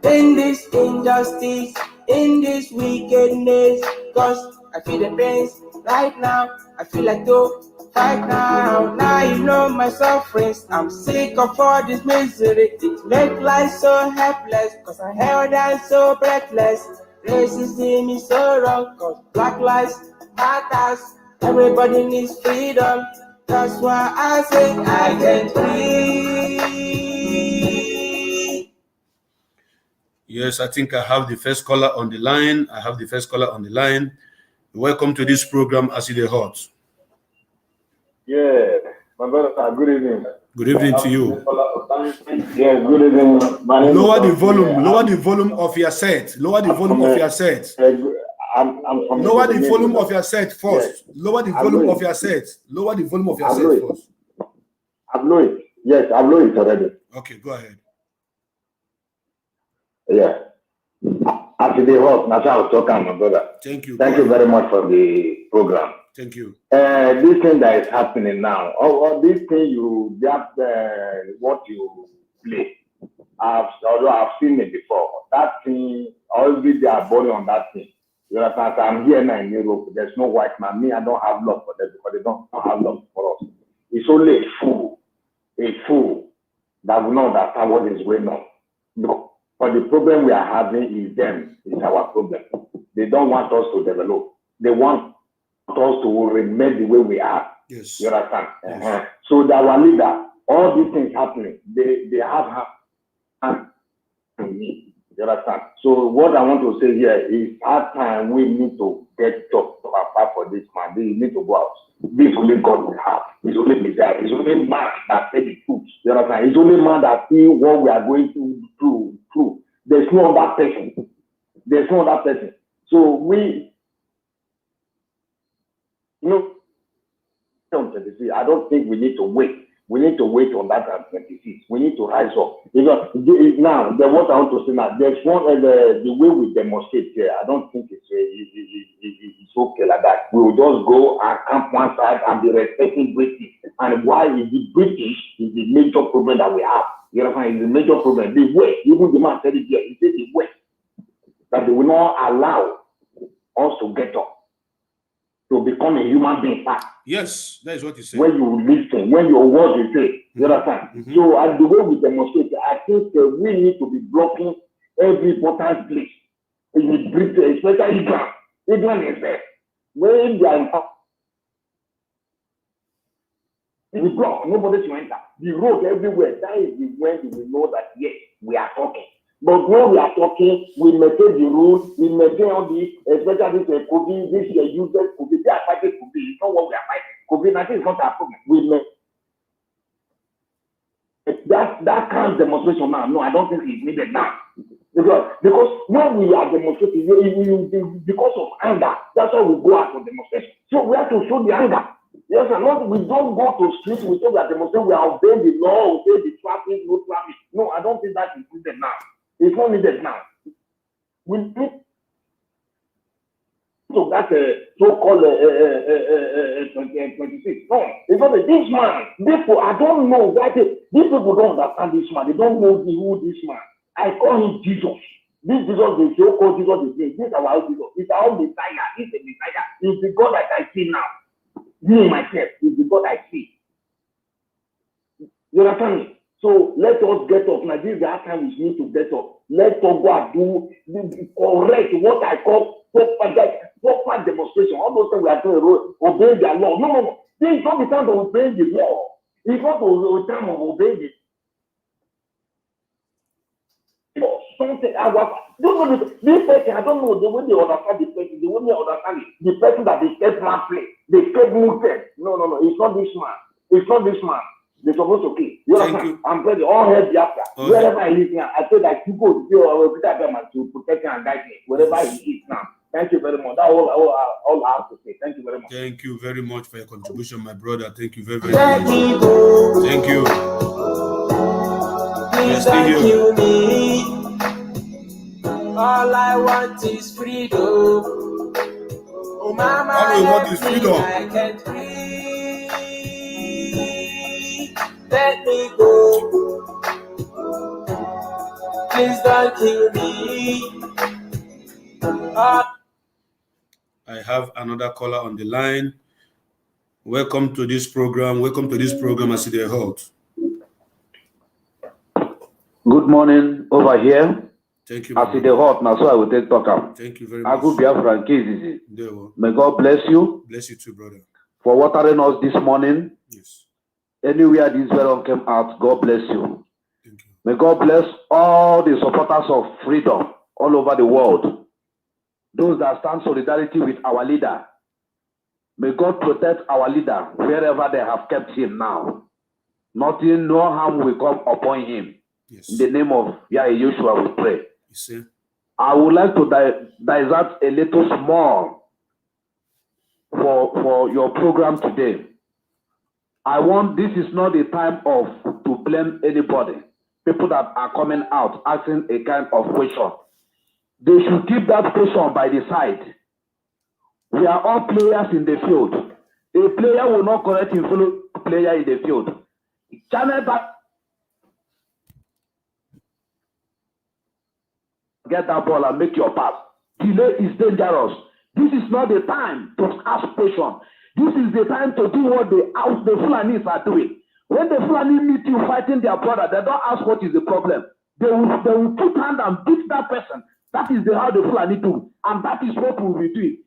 In this injustice, in this wickedness, cause I feel the pains right now. I feel like to Right now, you know my sufferings. I'm sick of all this misery. It make life so helpless, cause I held and so breathless. Racism is so wrong, cause black lives matters. Everybody needs freedom. That's why I say I can't breathe. Yes, I think I have the first caller on the line. Welcome to this program, As It Hot. Yeah, my brother, good evening. Good evening to you. Yeah, good evening. Lower the volume of your set. Lower the volume of your set. I'm from Lower the volume of your set first. Lower the volume of your set. Lower the volume of your set first. I've lowered it. Yes, I've lowered it already. Okay, go ahead. Yeah. As It Hot, that's how I was talking, my brother. Thank you. Thank you very much for the program. Thank you. This thing that is happening now, or this thing what you play, although I've seen it before. That thing, always they are boring on that thing. You understand? I'm here now in Europe. There's no white man. Me, I don't have love for them because they don't have love for us. It's only a fool that will not understand what is going on. But the problem we are having is them. It's our problem. They don't want us to develop. They want us to remain the way we are. Yes. You understand? Yes. So that our leader, all these things happening, they have to me. You understand? So what I want to say here is at time we need to get up apart for this man. They need to go out. This only God will have. It's only Messiah. It's only man that said the truth. You understand? It's only man that see what we are going through. There's no other person. So we, I don't think we need to wait. We need to wait on that at 26. We need to rise up. Now, what I want to say now, there's one the way we demonstrate here. I don't think it's okay like that. We will just go and camp one side and be respecting British. And why is the British is the major problem that we have? You understand? It's the major problem. The way, even the man said it here, he said the way that they will not allow us to get up, to become a human being back. Yes, that is what you say. When you listen, when your words you say, you understand? Mm-hmm. So as the way we demonstrate, I think we need to be blocking every important place in the British, especially England. England is there. When they are in the block, nobody should enter. The road everywhere, that is when you will know that yes, we are talking. But when we are talking, we maintain the rules, we maintain all this, especially this COVID, this useless COVID, they are fighting COVID. It's not what we are fighting. COVID-19 is not our problem. We that kind of demonstration now, no, I don't think it's needed now. Because when we are demonstrating, because of anger, that's why we go out for demonstration. So we have to show the anger. Yes, and not we don't go to street, we say we are demonstrating, we are obeying the law, obeying the traffic, no traffic. No, I don't think that is needed now. It's not needed now. We need so that's a so-called 26. No, it's not this man. Therefore, I don't know why these people don't understand this man. They don't know who this man. I call him Jesus. This Jesus is so-called Jesus is this. This is our Jesus. It's our Messiah. It's the Messiah. It's the God that I see now. Me myself is the God I see. You understand me? So let us get up. Now, this is the time we need to get up. Let us go and do correct what I call proper demonstration. All those things we are doing, obey their law. No. This is not the time of obeying the law. It's not the time of obeying the law. Something I don't know this person. I don't know the way they understand the person. The way they understand it. The person that the state man play, the state movement. No. It's not this man. It's not this man. They're supposed to kill. You understand? I'm ready. All help Biafra. Okay. Wherever I live now, I say that people to protect and guide me. Wherever he is now. Thank you very much. That's all I have to say. Thank you very much. Thank you very much for your contribution, my brother. Thank you very much. Thank you. Please don't kill me. All I want is freedom. Oh, mama, all we want is freedom. I can't breathe. Let me go. Please don't kill me. I have another caller on the line. Welcome to this program. Welcome to this program as it holds. Good morning over here. Thank you. As it hot now, so I will take talk up. Thank you very much. I go Biafran cases. May God bless you. Bless you too, brother. For watering us this morning. Yes. Anywhere this veron came out, God bless you. Thank you. May God bless all the supporters of freedom all over the world. Those that stand solidarity with our leader. May God protect our leader wherever they have kept him now. Nothing, no harm will come upon him. Yes. In the name of Yeshua, we pray. Yes, sir. I would like to divert a little small for your program today. This is not a time to blame anybody. People that are coming out asking a kind of question. They should keep that question by the side. We are all players in the field. A player will not correct his fellow player in the field. Channel back. Get that ball and make your pass. Delay is dangerous. This is not the time to ask questions. This is the time to do what the Fulanis are doing. When the Fulani meet you fighting their brother, they don't ask what is the problem. They will put hand and beat that person. That is how the Fulani do. And that is what we will be doing.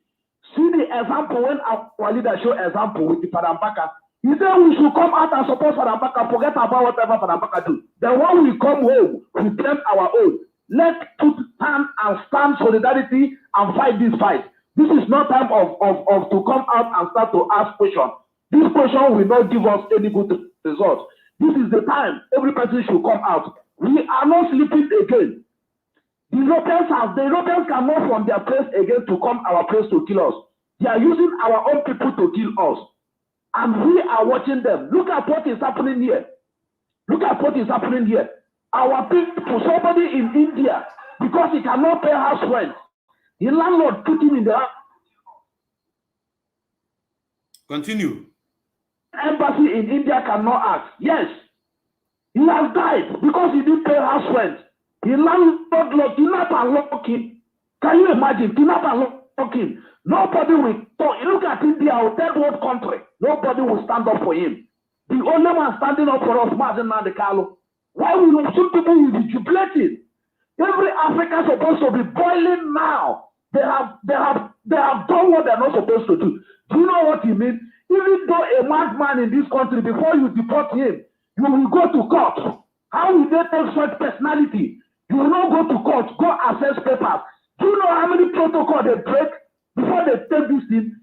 See the example when our leader show example with the Fadampaka. He said we should come out and support Fadampaka, forget about whatever Fadampaka do. Then when we come home, we blame our own. Let's put hand and stand solidarity and fight this fight. This is not time of to come out and start to ask questions. This question will not give us any good results. This is the time every person should come out. We are not sleeping again. The Europeans cannot from their place again to come our place to kill us. They are using our own people to kill us. And we are watching them. Look at what is happening here. Look at what is happening here. Our people, somebody in India, because he cannot pay house rent, the landlord put him in the house. Continue. Embassy in India cannot act. Yes. He has died because he didn't pay house rent. The landlord kidnap and lock him. Can you imagine? Kidnap and lock him. Nobody will talk. Look at India, a third world country. Nobody will stand up for him. The only one standing up for us, Mazi Nnamdi Kanu. Why will some people will be jubilating? Every African is supposed to be boiling now. They have done what they're not supposed to do. Do you know what he means? Even though a madman in this country, before you deport him, you will go to court. How will they take such personality? You will not go to court, go assess papers. Do you know how many protocols they break before they take this thing?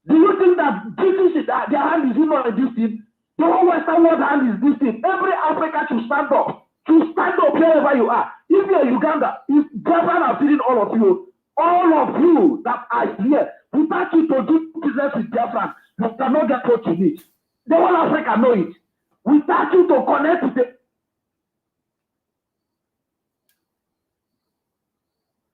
Do you think that British, their hand is in on this thing? The whole Western world hand is this thing. Every African should stand up. Should stand up wherever you are. If you're Uganda, if Biafran are feeding all of you that are here, without you to do business with Biafran, you cannot get what you need. The whole Africa know it. Without you to connect with it.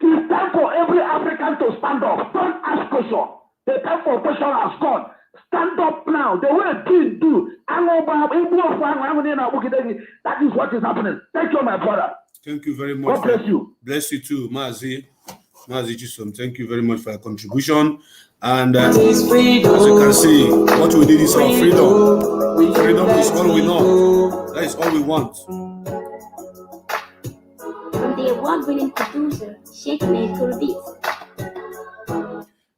It's time for every African to stand up. Don't ask question. The time for question has gone. Stand up now. The way things do. That is what is happening. Thank you, my brother. Thank you very much. God bless you. Bless you too, Mazi Chisom. Thank you very much for your contribution. And as you can see, what we need is our freedom. Freedom is all we know. That is all we want. From the award-winning producer, Sheikh Kurdi.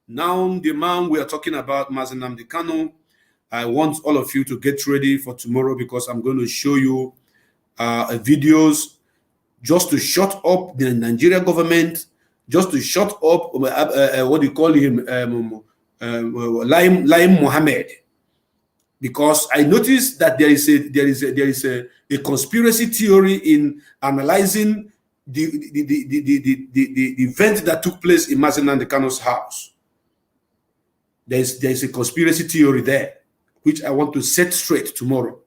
Now, the man we are talking about, Mazi Nnamdi Kanu, I want all of you to get ready for tomorrow because I'm going to show you videos just to shut up the Nigerian government, just to shut up what do you call him, Laim Mohammed, because I noticed that there is a conspiracy theory in analyzing the event that took place in Mazi Nnamdi Kanu's house. There's a conspiracy theory there, which I want to set straight tomorrow.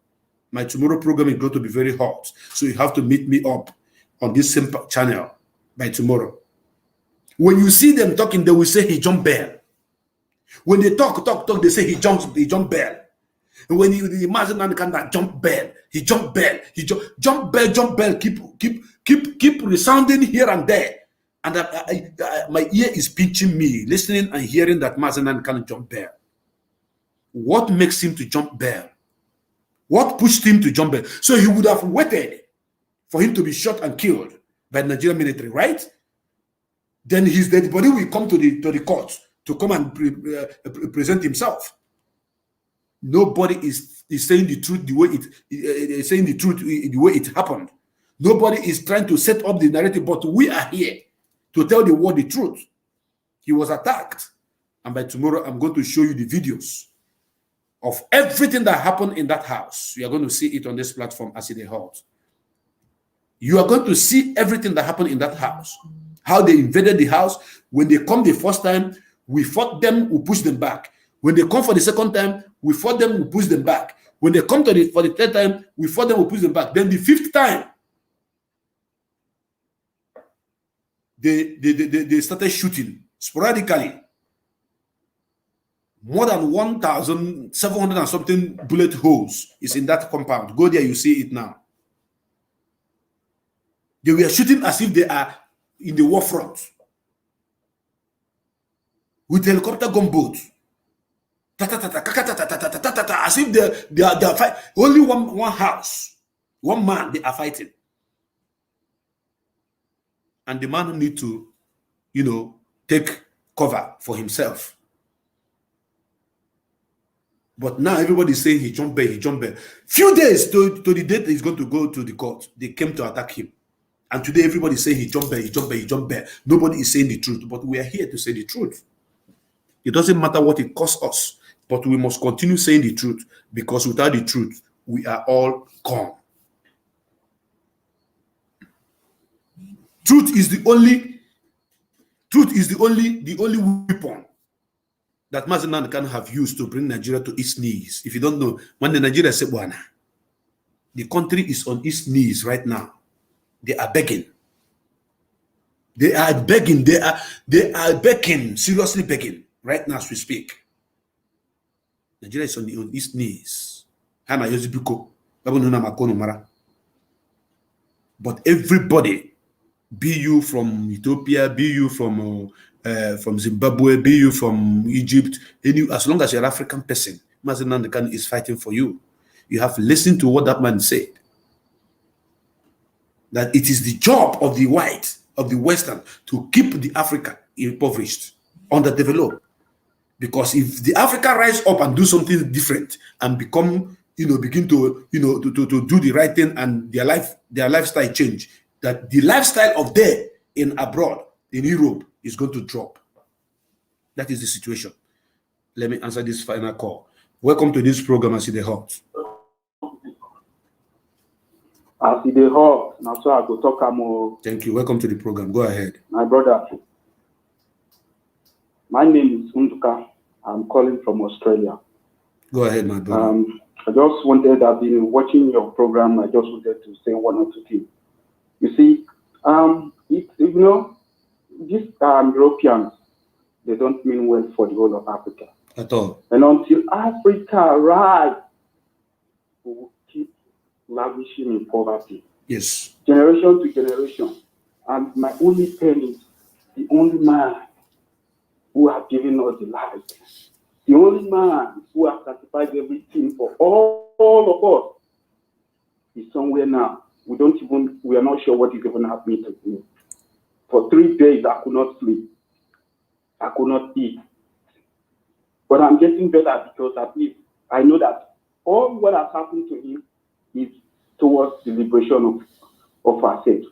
My tomorrow program is going to be very hot, so you have to meet me up on this same channel by tomorrow. When you see them talking, they will say he jumped bell. When they talk, they say he jumped bell. And when you imagine that kind of jump bell, he jumped bell, jump bell, keep resounding here and there. And my ear is pinching me, listening and hearing that Mazi Nnamdi Kanu jump bell. What makes him to jump bail? What pushed him to jump bail? So he would have waited for him to be shot and killed by the Nigerian military, right? Then his dead body will come to the court to come and present himself. Nobody is saying the truth the way the way it happened. Nobody is trying to set up the narrative, but we are here to tell the world the truth. He was attacked, and by tomorrow I'm going to show you the videos of everything that happened in that house. You are going to see it on this platform as it is held. You are going to see everything that happened in that house. How they invaded the house. When they come the first time, we fought them, we pushed them back. When they come for the second time, we fought them, we pushed them back. When they come for the third time, we fought them, we pushed them back. Then the fifth time, they started shooting sporadically. More than 1,700 and something bullet holes is in that compound. Go there, you see it now. They were shooting as if they are in the war front with helicopter gunboats. As if they are fighting. Only one house, one man they are fighting. And the man need to, take cover for himself. But now everybody is saying he jumped bail. Few days to the date he's going to go to the court, they came to attack him. And today everybody is saying he jumped bail. Nobody is saying the truth, but we are here to say the truth. It doesn't matter what it costs us, but we must continue saying the truth, because without the truth, we are all gone. Truth is the only weapon that Mazi Nnamdi Kanu have used to bring Nigeria to its knees. If you don't know, when the Nigeria said, the country is on its knees right now. They are begging. They are begging. They are begging, seriously begging, right now as we speak. Nigeria is on its knees. But everybody, be you from Ethiopia, be you from Zimbabwe, be you from Egypt, as long as you're an African person, Mazi Nnamdi Kanu is fighting for you. You have listened to what that man said. That it is the job of the white, of the Western, to keep the Africa impoverished, underdeveloped. Because if the Africa rise up and do something different and become, begin to do the right thing, and their lifestyle change, that the lifestyle of there in abroad, in Europe, is going to drop. That is the situation. Let me answer this final call. Welcome to this program, As It Dey Hot. As It Dey Hot, now so I go talk more. Thank you. Welcome to the program. Go ahead. My brother, my name is Unduka. I'm calling from Australia. Go ahead, my brother. I've been watching your program. I just wanted to say one or two things. You see, these Europeans, they don't mean well for the whole of Africa. At all. And until Africa rise, we will keep lavishing in poverty. Yes. Generation to generation. And my only pain is the only man who has given us the life. The only man who has sacrificed everything for all of us is somewhere now. We are not sure what is even happening to me. For 3 days, I could not sleep. I could not eat. But I'm getting better, because at least I know that all what has happened to him is towards the liberation of ourselves.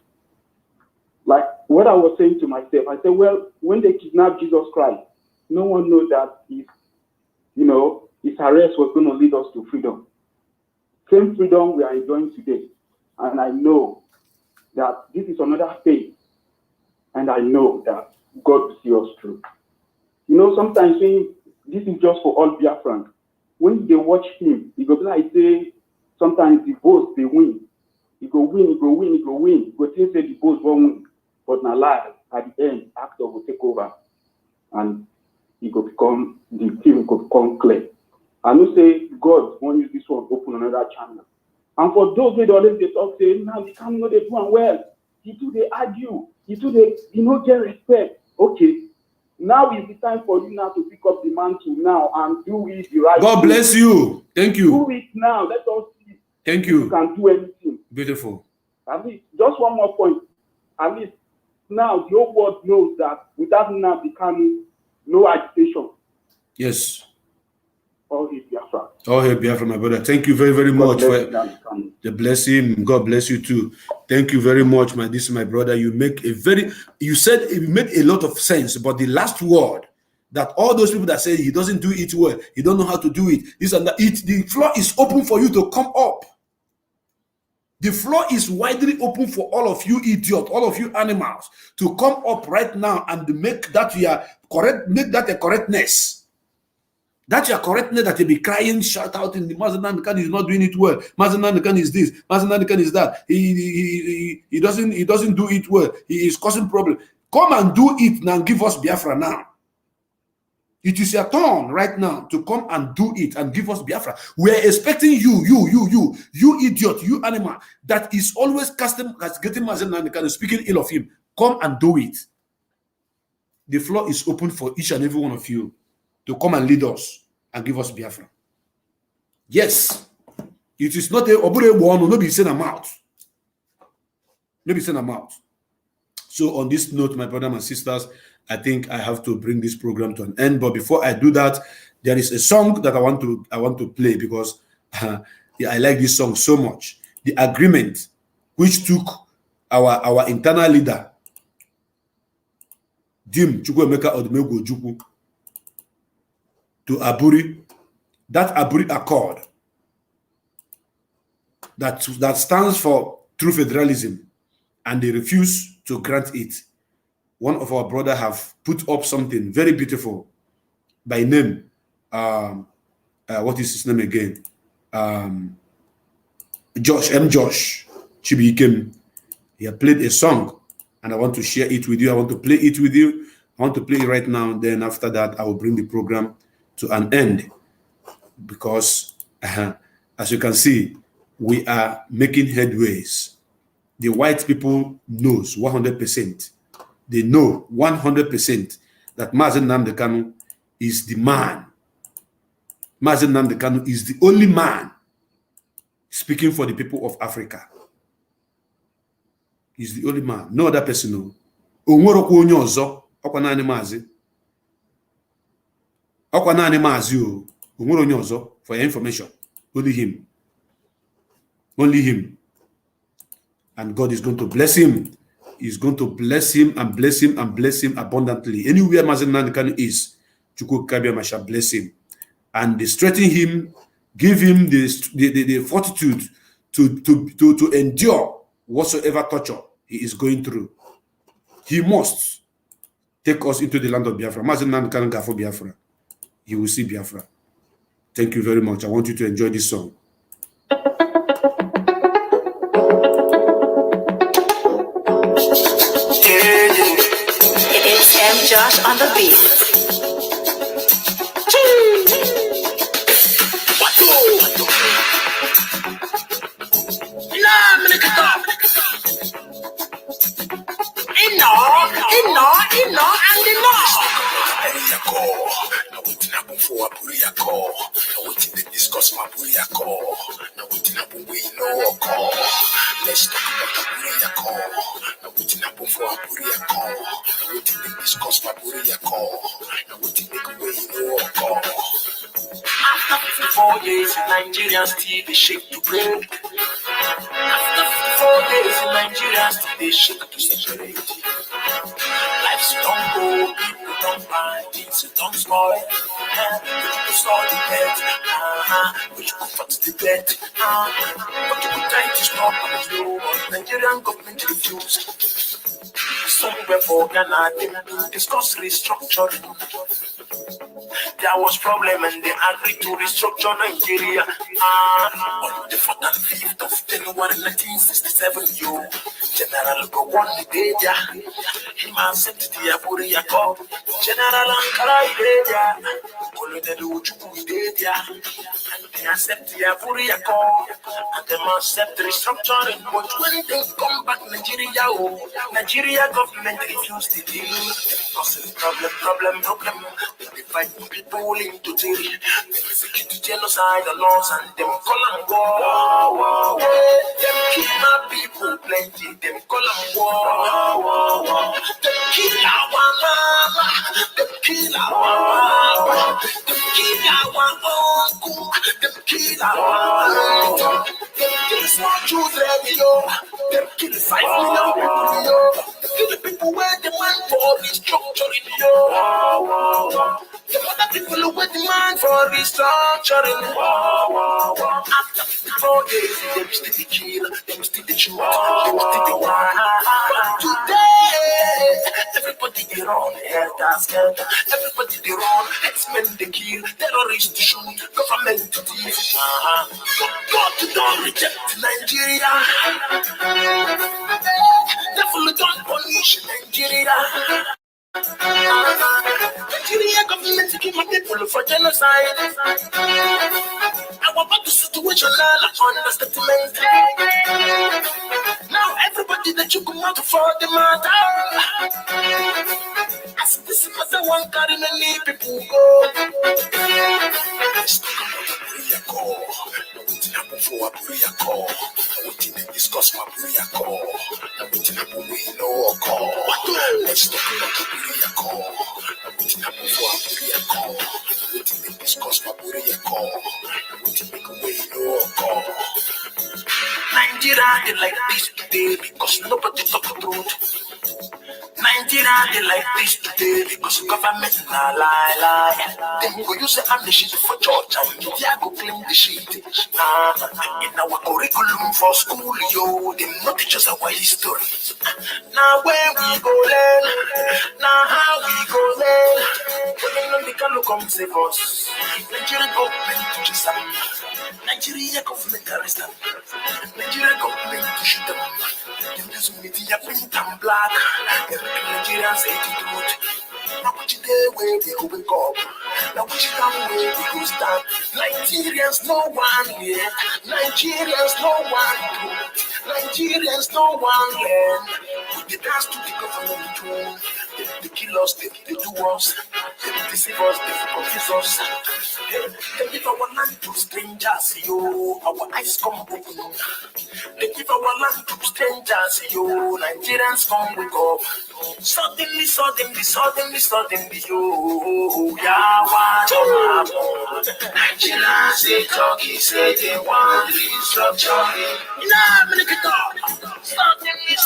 Like what I was saying to myself, I said, well, when they kidnapped Jesus Christ, no one knows that his arrest was going to lead us to freedom. Same freedom we are enjoying today. And I know that this is another faith. And I know that God will see us through. Sometimes saying this is just for all Biafran. When they watch him, he go be like say, sometimes the boats they win. He go win. He go think say the boats won't win. But now lie, at the end, actor will take over. And the film will become clear. I know say God won't use this one to open another channel. And for those who always they talk, say, now we can't know they do well. He do they argue. He do they, get respect. Okay. Now is the time for you now to pick up the mantle now and do it the right God way. bless you. Thank you. Do it now. Let us see Thank if you you. can do anything. Beautiful. At least, just one more point. At least now the whole world knows that without Nnamdi Kanu, no agitation. Yes. All hail Biafra. All hail Biafra, my brother. Thank you very, very much for Nnamdi Kanu. the blessing. God bless you too. Thank you very much, this is my brother. You make a very, you said it made a lot of sense, but the last word that all those people that say he doesn't do it well, he don't know how to do it, this and that, the floor is open for you to come up. The floor is widely open for all of you idiots, all of you animals to come up right now and make that your correct, make that a correctness. That's your correctness that you be crying, shout out in the Mazi Nnamdi Kanu is not doing it well. Mazi Nnamdi Kanu is this, Mazi Nnamdi Kanu is that. He doesn't do it well. He is causing problem. Come and do it now and give us Biafra now. It is your turn right now to come and do it and give us Biafra. We are expecting you idiot, you animal that is always getting Mazi Nnamdi Kanu, speaking ill of him. Come and do it. The floor is open for each and every one of you to come and lead us and give us Biafra. Yes, it is not a obure one, no be saying a mouth. No be saying a mouth. So on this note, my brothers and sisters, I think I have to bring this program to an end. But before I do that, there is a song that I want to play because I like this song so much. The Agreement, which took our internal leader, Dim Chukwuemeka Odumegwu Ojukwu, to Aburi, that Aburi Accord that stands for true federalism, and they refuse to grant it. One of our brothers have put up something very beautiful by name, what is his name again? Josh Chibikem. He had played a song, and I want to share it with you. I want to play it with you. I want to play it right now. Then after that, I will bring the program to an end, because as you can see, we are making headways. The white people knows 100%. They know 100% that Mazi Nnamdi Kanu is the man. Mazi Nnamdi Kanu is the only man speaking for the people of Africa. He's the only man. No other person. No. Onwerokwa onye ọzọ, ọkwa naanị Mazi. Ọkwa naanị Mazi o. Onwere onye ọzọ, for your information. Only him. Only him. And God is going to bless him. He's going to bless him and bless him and bless him abundantly. Anywhere Mazi Nnamdi Kanu is, Chukwu Kabiyama shall bless him and strengthen him, give him the fortitude to endure whatsoever torture he is going through. He must take us into the land of Biafra. Mazi Nnamdi Kanu go for Biafra. He will see Biafra. Thank you very much. I want you to enjoy this song. It's M. Josh on the beat. Discuss my Buriako. Now we didn't have we know call. Let's talk about Buriako. Now we didn't have for Buriako. Now we didn't discuss my Buriako. Now we didn't make we know call. After 54 days in Nigeria, still they shake to break. After 54 days in Nigeria, still they shake to separate. Life's don't go, people don't buy, things don't spoil. People start the bet, but you comfort the bet. But you could try to stop on the low, but Nigerian government refused. Somewhere for Ghana, they discuss restructuring. There was problem and they agreed to restructure Nigeria. On the 4th and 5th of January 1967, General Gowon Ideja, him accepted the Aburi Accord. General Ankara Ideja, Colonel Ojukwu Ideja, and they accept the Aburi Accord, and they must accept the restructuring. But when they come back Nigeria government refused the deal. causing problem. We divide people into three. They execute genocide on us and them call them war. Them kill my people plenty. Them call them war. Them kill our mama. Them kill our papa. Them kill our uncle. Them kill our aunt. Them kill small children, yo. Them kill 5 million people, yo. Them kill the people where demand for restructuring, yo. The other people who demand for restructuring. After 54 days, them still the kill, them still the shoot, them still the one. But today, everybody they run, helter-skelter. Everybody they run, X-Men they kill, terrorists they shoot, government to thief. God don't reject Nigeria. Devil don't punish Nigeria. Nigeria government to keep my people for genocide. Our bad situation now understatement. Now everybody that you come out for the matter. As this matter one carry many people go. Let's talk about Aburia call. Now waiting happen for Aburia call. Now waiting to discuss my Aburia call. Now waiting happen we know call. Let's talk about Aburia call. Now waiting happen for Aburia call. Now waiting to discuss my Aburia call. Now waiting make a way know call. Nigeria they like this today because nobody talk the truth. Nigeria they like this today because government na lie. Them go use the ammunition for church and media go claim the shit. In our curriculum for school, yo, them not teach us our history. Now where we go learn, now how we go learn. When they can come save us, Nigeria government teaches them. Nigeria government arrest them. Nigeria government to shoot them. Them use media print and black. Nigerians say the truth. Now which day where we go wake up? Now which time where we go stand? Nigerians no one here. Nigerians no one do. Nigerians no one learn. They dance to the government tune. They kill us, they do us. They deceive us, they confuse us. They give our land to strangers, yo. Our eyes come open. They give our land to strangers, yo. Nigerians come wake up. Suddenly, yo. Yeah, what happen? Nigerians say talking, say they want restructuring. Nah, make it up. Suddenly,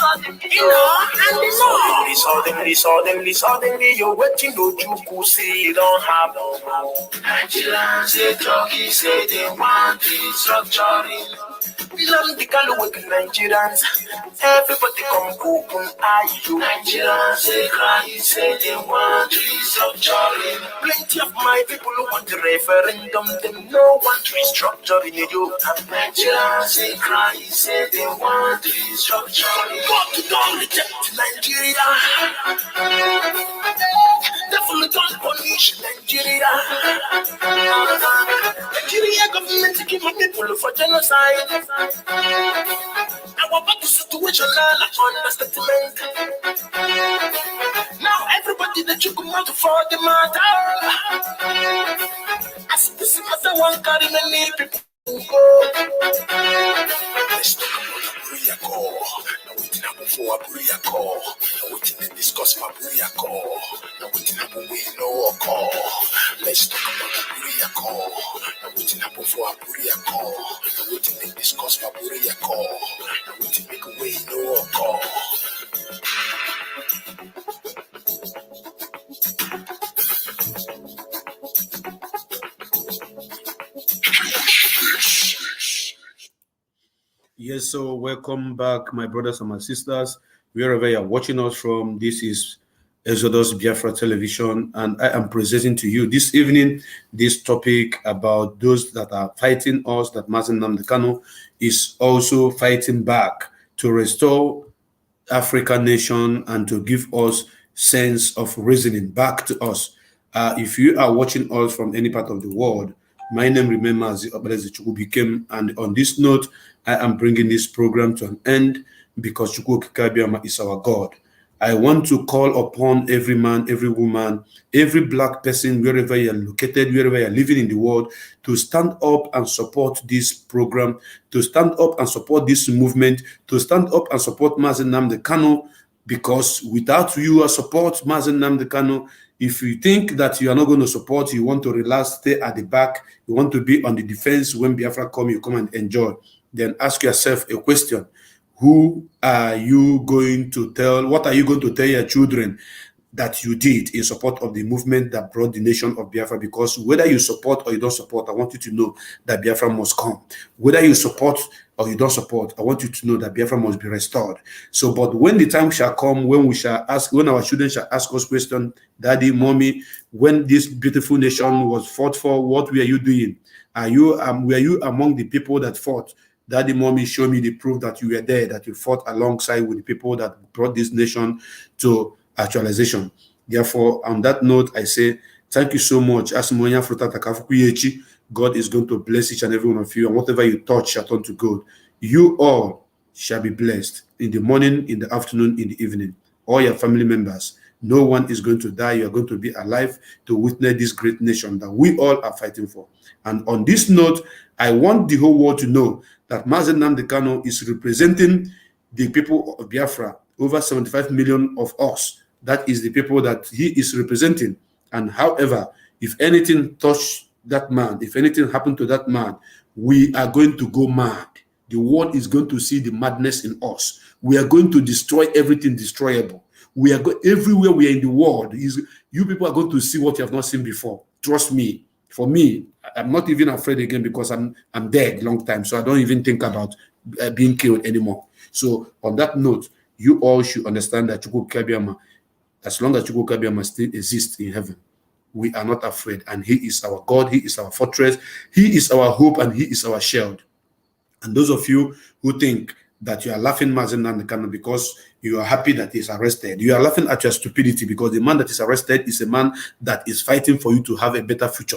you know, and they know. Suddenly, you're waiting to you see it don't happen. Nigerians say talking, say they want restructuring. Nnamdi Kanu with Nigerians. Everybody come open eye you. Nigerians say cry, say they want restructuring. Plenty of my people who want the referendum, them no want restructuring you. Nigerians say cry, say they want restructuring. God don't reject Nigeria. Devil don't punish Nigeria. Nigeria government to keep my people for genocide. Our bad situation now understatement. Now everybody that you come out for the matter. As this matter one carry many people go. Let's talk about Aburia call. Now waiting happen for Aburia call. Now waiting to discuss my Aburia call. Now waiting happen we know call. Let's talk about Aburia call. Now waiting happen for Aburia call. Now waiting to discuss my Aburia call. Now waiting make a way know call. Yes, so welcome back, my brothers and my sisters, wherever you are watching us from. This is Exodus Biafra Television, and I am presenting to you this evening this topic about those that are fighting us, that Mazi Nnamdi Kanu is also fighting back to restore African nation and to give us sense of reasoning back to us. If you are watching us from any part of the world, my name remains Mazi Nnamdi Kanu, and on this note, I am bringing this program to an end because Chukwu Kikabiama is our God. I want to call upon every man, every woman, every black person, wherever you are located, wherever you are living in the world, to stand up and support this program, to stand up and support this movement, to stand up and support Mazi Nnamdi Kanu, because without your support, Mazi Nnamdi Kanu, if you think that you are not going to support, you want to relax, stay at the back, you want to be on the defense when Biafra come, you come and enjoy, then ask yourself a question. Who are you going to tell? What are you going to tell your children that you did in support of the movement that brought the nation of Biafra? Because whether you support or you don't support, I want you to know that Biafra must come. Whether you support or you don't support, I want you to know that Biafra must be restored. So, but when the time shall come, when we shall ask, when our children shall ask us questions, Daddy, Mommy, when this beautiful nation was fought for, what were you doing? Were you among the people that fought? Daddy, Mommy, show me the proof that you were there, that you fought alongside with the people that brought this nation to actualization. Therefore, on that note, I say, thank you so much. God is going to bless each and every one of you, and whatever you touch shall turn to gold. You all shall be blessed in the morning, in the afternoon, in the evening. All your family members. No one is going to die. You are going to be alive to witness this great nation that we all are fighting for. And on this note, I want the whole world to know that Mazi Nnamdi Kanu is representing the people of Biafra, over 75 million of us. That is the people that he is representing. And however, if anything touch that man, if anything happened to that man, we are going to go mad. The world is going to see the madness in us. We are going to destroy everything destroyable. We are everywhere we are in the world. You people are going to see what you have not seen before. Trust me. For me, I'm not even afraid again because I'm dead long time. So I don't even think about being killed anymore. So on that note, you all should understand that Chukwu Kabiama, as long as Chukwu Kabiama still exists in heaven, we are not afraid. And he is our God. He is our fortress. He is our hope and he is our shield. And those of you who think that you are laughing Mazi Nnamdi Kanu because you are happy that he's arrested, you are laughing at your stupidity, because the man that is arrested is a man that is fighting for you to have a better future.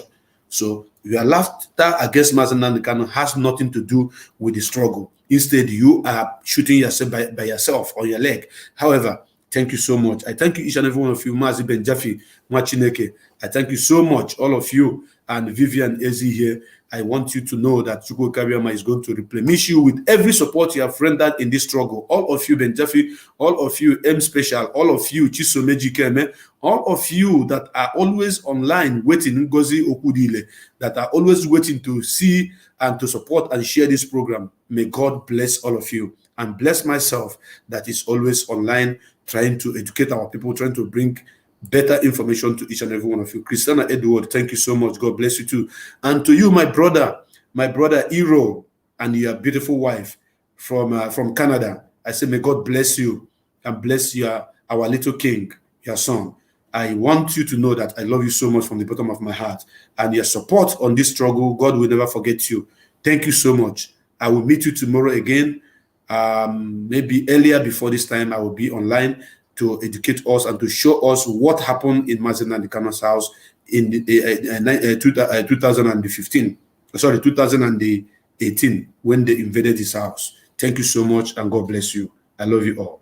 So your laughter against Mazi Nnamdi Kanu has nothing to do with the struggle. Instead, you are shooting yourself by yourself on your leg. However, thank you so much. I thank you, each and every one of you. Mazi Benjafi, Machineke. I thank you so much, all of you, and Vivian Ezi here. I want you to know that Chukwu Kabiama is going to replenish you with every support you have rendered in this struggle. All of you, Benjafi, all of you, M Special, all of you, Chisomeji Keme, all of you that are always online waiting, Ngozi Okudile, that are always waiting to see and to support and share this program. May God bless all of you and bless myself that is always online trying to educate our people, trying to bring better information to each and every one of you. Christiana Edward, thank you so much. God bless you too. And to you, my brother Iro, and your beautiful wife from Canada, I say, may God bless you and bless our little king, your son. I want you to know that I love you so much from the bottom of my heart, and your support on this struggle, God will never forget you. Thank you so much. I will meet you tomorrow again. Maybe earlier before this time, I will be online to educate us and to show us what happened in Mazi Nnamdi Kanu's house in 2018, when they invaded his house. Thank you so much, and God bless you. I love you all.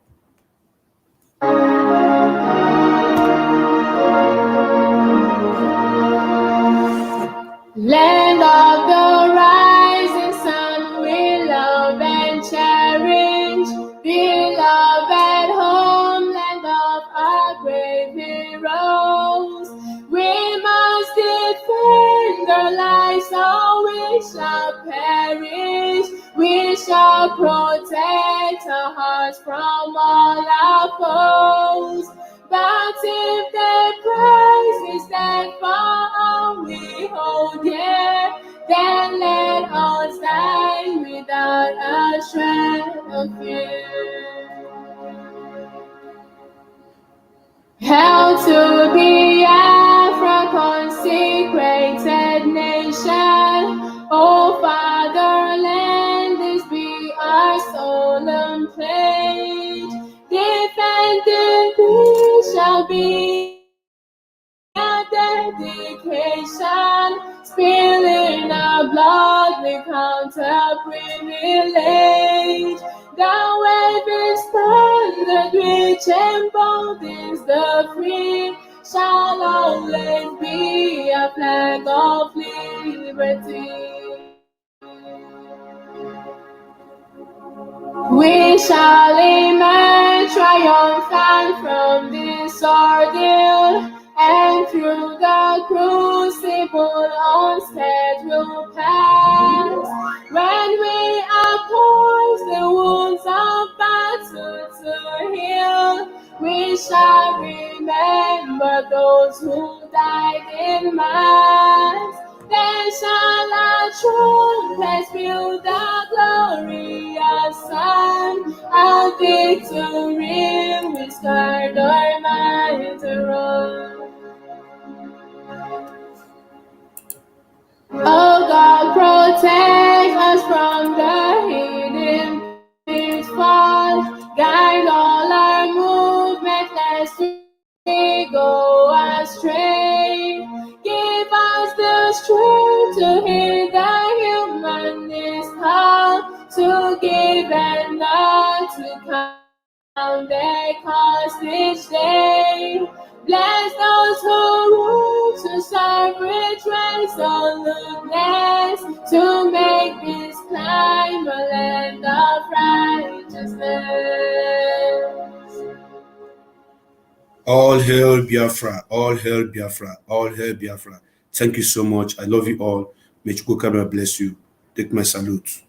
Land of the rising sun, we love and cherish. Beloved homeland of our brave heroes. We must defend our lives or we shall perish. We shall protect our hearts from all our foes. But if the prize is that far we hold dear, then let us die without a shred of fear. Held to be Biafra, consecrated nation. O fatherland, this be our solemn pledge. Defending thee shall be a dedication. Spilling our blood, we count a privilege. The waving standard which emboldens the free shall always be a flag of liberty. We shall emerge triumphant from this ordeal, and through the crucible unscathed will pass. When we are poised the wounds of battle to heal, we shall remember those who died in mass. Then shall our trumpets fill the glorious sun, our victory we start our mind to run. Oh God, protect us from the hidden pitfalls, guide all our movement lest we go astray. Give us the strength to hear the humanist call, to give and not to count their cost each day. Bless those who rule to serve rich resoluteness, to make this climb a land of righteousness. All hail Biafra, all hail Biafra, all hail Biafra. Thank you so much. I love you all. May Chukwuka bless you. Take my salute.